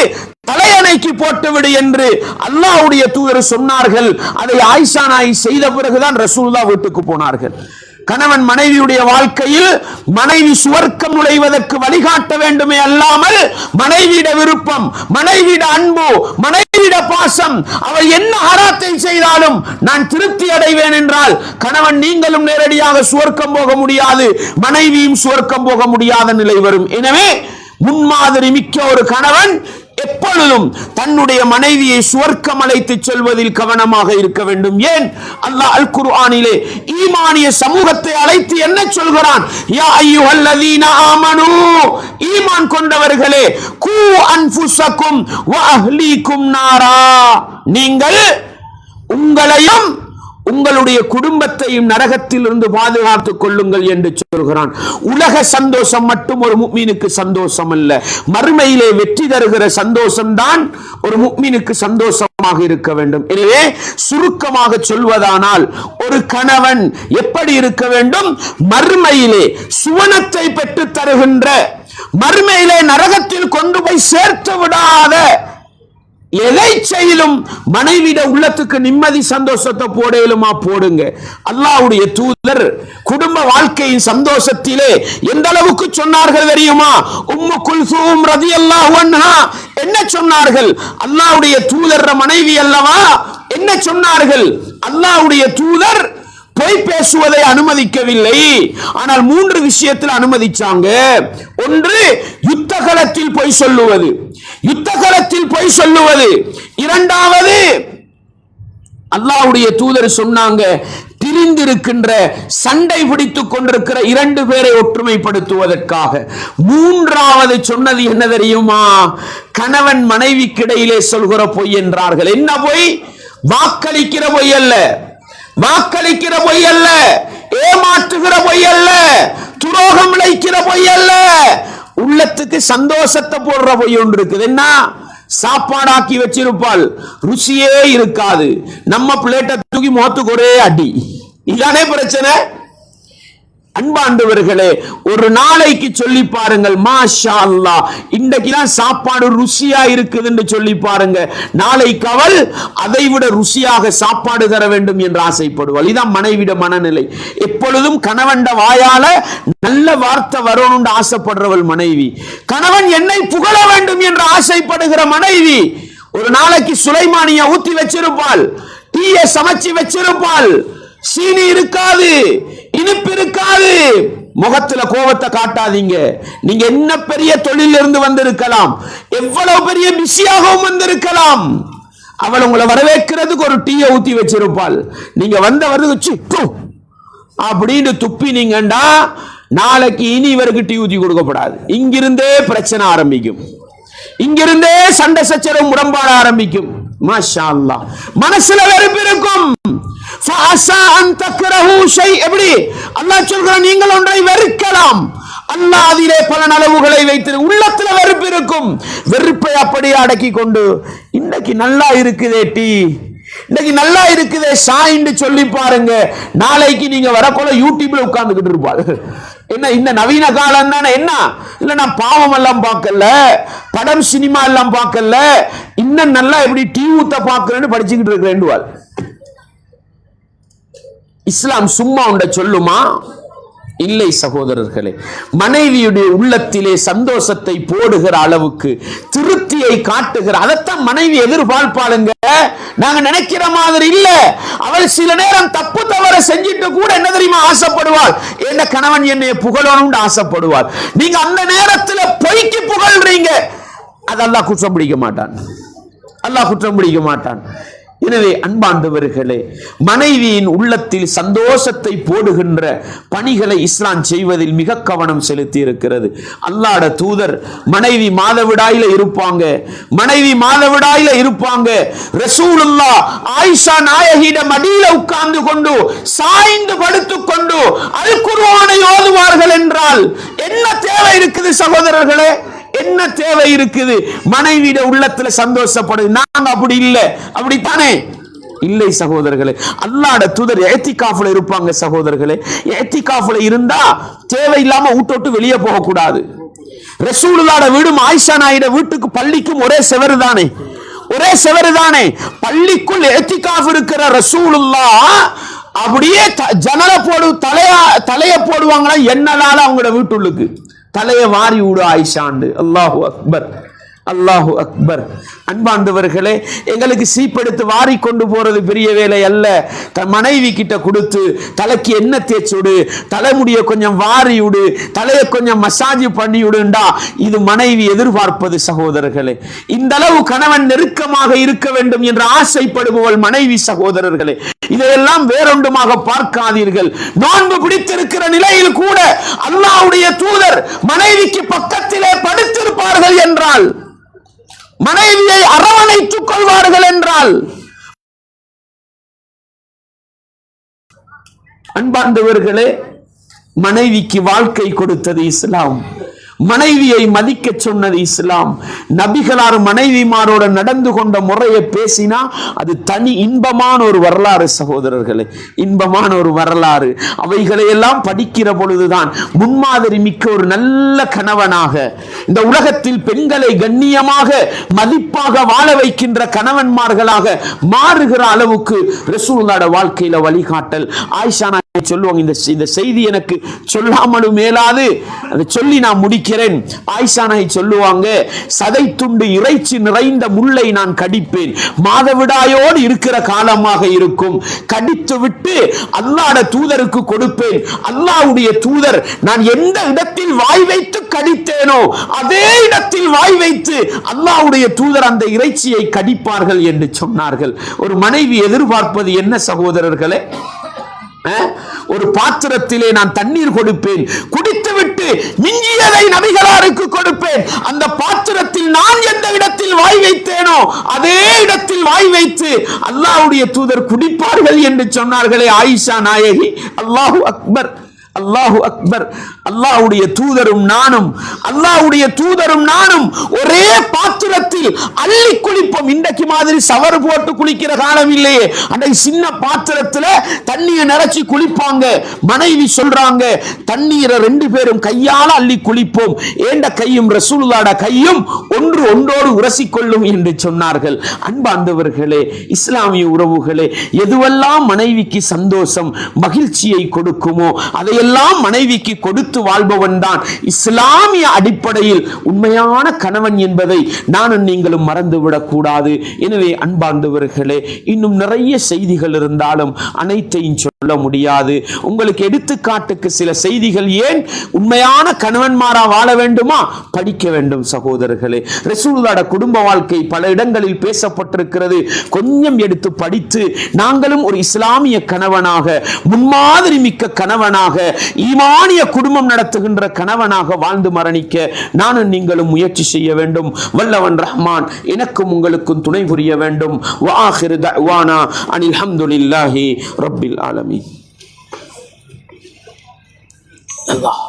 S1: தலையணைக்கு போட்டுவிடு என்று அல்லாஹ்வுடைய தூதர் சொன்னார்கள். அதை ஆயிஷா நாயகி செய்த பிறகுதான் ரசூலுல்லாஹ் வீட்டுக்கு போனார்கள். கணவன் மனைவியுடைய வாழ்க்கையில் மனைவி சுவர்க்கம் நுழைவதற்கு வழிகாட்ட வேண்டுமே அல்லாமல் மனைவியிட விருப்பம், மனைவியிட அன்பு, மனைவியிட பாசம், அவள் என்ன ஹராத்தை செய்தாலும் நான் திருப்தி அடைவேன் என்றால் கணவன் நீங்களும் நேரடியாக சுவர்க்கம் போக முடியாது, மனைவியும் சுவர்க்கம் போக முடியாத நிலை வரும். எனவே முன்மாதிரி மிக்க ஒரு கணவன் எப்பொழுதும் தன்னுடைய மனைவியை சுவர்க்கம் அழைத்து செல்வதில் கவனமாக இருக்க வேண்டும். ஏன்? அல்லாஹ் அல் குர்ஆனிலே ஈமானிய சமூகத்தை அழைத்து என்ன சொல்கிறான்? யா அய்யுஹல்லதீன ஆமனூ, ஈமான் கொண்டவர்களே, கூ அன்ஃபுஸக்கும் வ அஹ்லீக்கும் நாரா, நீங்கள் உங்களையும் உங்களுடைய குடும்பத்தையும் நரகத்தில் இருந்து பாதுகாத்துக் கொள்ளுங்கள் என்று சொல்கிறான். உலக சந்தோஷம் மட்டும் ஒரு முஃமினுக்கு சந்தோஷம் அல்ல, மறுமையிலே வெற்றி தருகிற சந்தோஷம் தான் ஒரு முஃமினுக்கு சந்தோஷமாக இருக்க வேண்டும். எனவே சுருக்கமாக சொல்வதானால் ஒரு கணவன் எப்படி இருக்க வேண்டும்? மறுமையிலே சுவனத்தை பெற்று தருகின்ற, மறுமையிலே நரகத்தில் கொண்டு போய் சேர்த்து விடாத எதை செய்யலும் மனைவிட உள்ளத்துக்கு நிம்மதி சந்தோஷத்தை போடலுமா போடுங்க. அல்லாஹ்வுடைய தூதர் குடும்ப வாழ்க்கையின் சந்தோஷத்திலே எந்த அளவுக்கு சொன்னார்கள் தெரியுமா? உம்மு குல்சூம் ரலியல்லாஹு அன்ஹா என்ன சொன்னார்கள்? அல்லாஹ்வுடைய தூதர் மனைவி அல்லவா, என்ன சொன்னார்கள்? அல்லாஹ்வுடைய தூதர் பொய் பேசுவதை அனுமதிக்கவில்லை, ஆனால் 3 விஷயத்தில் அனுமதிச்சாங்க. ஒன்று, யுத்த களத்தில் பொய் சொல்லுவது, யுத்த களத்தில் பொய் சொல்லுவது. இரண்டாவது, அல்லாஹ்வுடைய தூதர் சொன்னாங்க, பிரிந்திருக்கின்ற, சண்டை பிடித்துக் கொண்டிருக்கிற 2 பேரை ஒற்றுமைப்படுத்துவதற்காக. மூன்றாவது சொன்னது என்ன தெரியுமா? கணவன் மனைவிக்கிடையிலே சொல்கிற பொய் என்றார்கள். என்ன பொய்? வாக்களிக்கிற பொய் அல்ல, வாக்களிக்கிற பொய் அல்ல, ஏமாற்றுகிற பொய் அல்ல, துரோகம் இழைக்கிற பொய் அல்ல, உள்ளத்துக்கு சந்தோஷத்தை போடுற பொய் ஒன்று இருக்குது. என்ன? சாப்பாடாக்கி வச்சிருப்பாள், ருசியே இருக்காது, நம்ம பிளேட்டை தூக்கி முகத்துக்கு ஒரே அடி. இதானே பிரச்சனை. அன்பாண்டவர்களே, ஒரு நாளைக்கு சொல்லி பாருங்கள், மாஷா அல்லாஹ் இன்றைக்குதான் சாப்பாடு ருசியா இருக்குதுன்னு சொல்லி பாருங்க, நாளைக்கு அவள் அதை விட ருசியாக சாப்பாடு தர வேண்டும் என்று ஆசைப்படுவாள். இதான் மனைவிட மனநிலை. எப்பொழுதும் கணவன் வாயால நல்ல வார்த்தை வரணும்னு ஆசைப்படுறவள் மனைவி. கணவன் என்னை புகழ வேண்டும் என்று ஆசைப்படுகிற மனைவி. ஒரு நாளைக்கு சுலைமானியா ஊத்தி வச்சிருப்பாள், டீய சமைச்சு வச்சிருப்பாள், சீனி இருக்காது, இனிப்பு இருக்காது. முகத்துல கோபத்தை காட்டாதீங்க. நீங்க என்ன பெரிய தொழில் இருந்து வந்திருக்கலாம், எவ்வளவு பெரிய பிஸியாகவும் வந்திருக்கலாம், அவள் உங்களை வரவேற்கிறதுக்கு ஒரு டீயை ஊத்தி வச்சிருப்பாள். நீங்க வந்த வருது அப்படின்னு துப்பினீங்கண்டா நாளைக்கு இனி இவருக்கு டீ ஊத்தி கொடுக்கப்படாது. இங்கிருந்தே பிரச்சனை ஆரம்பிக்கும், இங்கிருந்தே சண்டை சச்சரவு முரண்பாட ஆரம்பிக்கும். மாஷா அல்லாஹ் மனசுல வெறுப்பு இருக்கும். எப்படி அல்லாஹ் சொல்கிறான், நீங்கள் ஒன்றை வெறுக்கலாம், அல்லாஹ் அதிலே பல நலவுகளை வைத்து உள்ளத்துல வெறுப்பு இருக்கும். வெறுப்பை அப்படியே அடக்கி கொண்டு இன்னைக்கு நல்லா இருக்குதே டீ, இன்னைக்கு நல்லா இருக்குதே சாயின்னு சொல்லி பாருங்க, நாளைக்கு நீங்க வரப்போல யூடியூப்ல உட்கார்ந்துகிட்டு இருப்பாள். என்ன இந்த நவீன காலம் தானே, என்ன இல்ல நான் பாவம் எல்லாம் பார்க்கல, படம் சினிமா எல்லாம் பார்க்கல, இன்னும் நல்லா எப்படி டீ ஊத்த பார்க்கலன்னு படிச்சுக்கிட்டு இருக்கிறேன். இஸ்லாம் சும்மா உண்ட சொல்லுமா? இல்லை சகோதரர்களே. மனைவியுடைய உள்ளத்திலே சந்தோஷத்தை போடுகிற அளவுக்கு திருப்தியை காட்டுகிற, அதைத்தான் மனைவி எதிர்பார்ப்பாளுங்க. நாங்க நினைக்கிற மாதிரி இல்ல. அவள் சில நேரம் தப்பு தவற செஞ்சிட்டு கூட என்ன தெரியுமா ஆசைப்படுவாள், என்ன கணவன் என்னை புகழணும்னு ஆசைப்படுவாள். நீங்க அந்த நேரத்தில் பொய்க்கு புகழ்றீங்க, அது அல்லாஹ் குற்றம் பிடிக்க மாட்டான், அல்லாஹ் குற்றம் பிடிக்க மாட்டான். எனவே அன்பாண்டவர்களே, மனைவியின் உள்ளத்தில் சந்தோஷத்தை போடுகின்ற பணிகளை இஸ்லாம் செய்வதில் மிக கவனம் செலுத்தி இருக்கிறது. அல்லாஹ்வுடைய தூதர் மனைவி மாதவிடாயில இருப்பாங்க, மனைவி மாதவிடாயில இருப்பாங்க. ரசூலுல்லாஹ் ஆயிஷா நாயகியிடம் மடியில உட்கார்ந்து கொண்டு சாய்ந்து படுத்துக் கொண்டு அல் குர்ஆனை ஓதுவார்கள் என்றால் என்ன தேவை இருக்குது சகோதரர்களே? என்ன தேவை இருக்குது? மனைவிட உள்ளத்துல சந்தோஷப்படுது. நாங்க அப்படி இல்லை, அப்படித்தானே? இல்லை சகோதரர்களே. அல்லாஹ்வுடைய தூதர் இஅ்திகாஃப்ல இருப்பாங்க சகோதரர்களே. இஅ்திகாஃப்ல இருந்தா தேவையில்லாம வீட்டோட்டு வெளியே போக கூடாது. ரசூலுல்லாஹ்வுடைய வீடும் ஆயிஷா நாயிட வீட்டுக்கு பள்ளிக்கும் ஒரே செவரு தானே, ஒரே செவரு தானே. பள்ளிக்குள் இஅ்திகாஃப் இருக்கிற ரசூலுல்லாஹ் அப்படியே ஜன்னலை போடு தலைய போடுவாங்களா என்னனால அவங்களோட வீட்டுள்ளுக்கு தலையை வாரி விடு ஆயிஷாண்டு. அல்லாஹு அக்பர், அல்லாஹு அக்பர். அன்பாண்டவர்களே, எங்களுக்கு சீப்படுத்து வாரி கொண்டு போறது பெரிய வேலை அல்ல. தன் மனைவி கிட்ட கொடுத்து தலைக்கு என்ன தேய்ச்சுடு, தலைமுடிய கொஞ்சம் வாரி விடு, தலையை கொஞ்சம் மசாஜ் பண்ணி விடுண்டா, இது மனைவி எதிர்பார்ப்பது சகோதரர்களே. இந்த அளவு கணவன் நெருக்கமாக இருக்க வேண்டும் என்று ஆசைப்படுபவள் மனைவி சகோதரர்களே. இதையெல்லாம் வேறொன்றுமாக பார்க்காதீர்கள். நோன்பு பிடித்திருக்கிற நிலையில் கூட அல்லாஹ்வுடைய தூதர் மனைவிக்கு பக்கத்திலே படுத்திருப்பார்கள் என்றால், மனைவியை அரவணைத்துக் கொள்வார்கள் என்றால், அன்பார்ந்தவர்களே, மனைவிக்கு வாழ்க்கை கொடுத்தது இஸ்லாம். மனைவியை மதிக்க சொன்னது இஸ்லாம். நபிகளார் மனைவிமாரோட நடந்து கொண்ட முறையை பேசினா அது தனி இன்பமான ஒரு வரலாறு சகோதரர்களே, இன்பமான ஒரு வரலாறு. அவைகளை எல்லாம் படிக்கிற பொழுதுதான் முன்மாதிரி மிக்க ஒரு நல்ல கணவனாக, இந்த உலகத்தில் பெண்களை கண்ணியமாக மதிப்பாக வாழ வைக்கின்ற கணவன்மார்களாக மாறுகிற அளவுக்கு ரசூலுல்லாஹ்வுடைய வாழ்க்கையில வழிகாட்டல். ஆயிஷா சொல்லுவாங்க, இந்த செய்தி எனக்கு சொல்லாமலும் மேலாது, அதை சொல்லி நான் முடிக்கிறேன். ஆயிஷா நாயகி சொல்லுவாங்க, சதை துண்டு இறைச்சி நிறைந்த முள்ளை நான் கடிப்பேன், மாதவிடாயோடு இருக்கிற காலமாக இருக்கும், கடித்து விட்டு அல்லாஹ்வுடைய தூதருக்கு கொடுப்பேன். அல்லாஹ்வுடைய தூதர் நான் எந்த இடத்தில் வாய் வைத்து கடித்தேனோ அதே இடத்தில் வாய் வைத்து அல்லாஹ்வுடைய தூதர் அந்த இறைச்சியை கடிப்பார்கள் என்று சொன்னார்கள். ஒரு மனைவி எதிர்பார்ப்பது என்ன சகோதரர்களே? ஒரு பாத்திரத்திலே நான் தண்ணீர் கொடுப்பேன், குடித்துவிட்டு மிஞ்சியதை நபிகளாருக்கு கொடுப்பேன். அந்த பாத்திரத்தில் நான் எந்த இடத்தில் வாய் வைத்தேனோ அதே இடத்தில் வாய் வைத்து அல்லாஹ்வுடைய தூதர் குடிப்பார்கள் என்று சொன்னார்களே ஆயிஷா நாயகி. அல்லாஹு அக்பர், அல்லாஹு அக்பர். அல்லாஹ்வுடைய தூதரும் நானும், அல்லாஹ்வுடைய தூதரும் நானும் ஒரே பாத்திரத்தில் அள்ளி குளிப்போம். இன்றைக்கு மாதிரி சவர் போட்டு குளிக்கிற காலம் இல்லையே. அன்றைக்கு சின்ன பாத்திரத்துல தண்ணியை நிறைச்சி குளிப்பாங்க. மனைவி சொல்றாங்க, தண்ணீரை ரெண்டு பேரும் கையால அள்ளி குளிப்போம், ஏண்ட கையும் ரசூலுல்லாஹ்வுடைய கையும் ஒன்று ஒன்றோடு உரசிக்கொள்ளும் என்று சொன்னார்கள். அன்பார்ந்தவர்களே, இஸ்லாமிய உறவுகளே, எதுவெல்லாம் மனைவிக்கு சந்தோஷம் மகிழ்ச்சியை கொடுக்குமோ அதையெல்லாம் மனைவிக்கு கொடுத்து வாழ்பவன் தான் இஸ்லாமிய அடிப்படையில் உண்மையான கணவன் என்பதை நானும் நீங்களும் மறந்துவிடக் கூடாது. எனவே அன்பார்ந்தவர்களே, இன்னும் நிறைய செய்திகள் இருந்தாலும் அனைத்தையும் சொல்ல முடியாது. உங்களுக்கு எடுத்துக்காட்டுக்கு சில செய்திகள். ஏன் உண்மையான கணவன்மாரா வாழ வேண்டுமா? படிக்க வேண்டும் சகோதரர்களே. ரசூலுல்லாஹ்வுடைய குடும்ப வாழ்க்கை பல இடங்களில் பேசப்பட்டிருக்கிறது. கொஞ்சம் எடுத்து படித்து நாங்களும் ஒரு இஸ்லாமிய கணவனாக, முன்மாதிரி மிக்க கணவனாக, ஈமானிய குடும்பம் நடத்துகின்ற கணவனாக வாழ்ந்து மரணிக்க நானும் நீங்களும் முயற்சி செய்ய வேண்டும். வல்லவன் ரஹ்மான் எனக்கும் உங்களுக்கும் துணை புரிய வேண்டும். வ ஆகிரு தஅவானா அனில் ஹம்துலில்லாஹி ரப்பில் ஆலமீன். அல்லாஹ்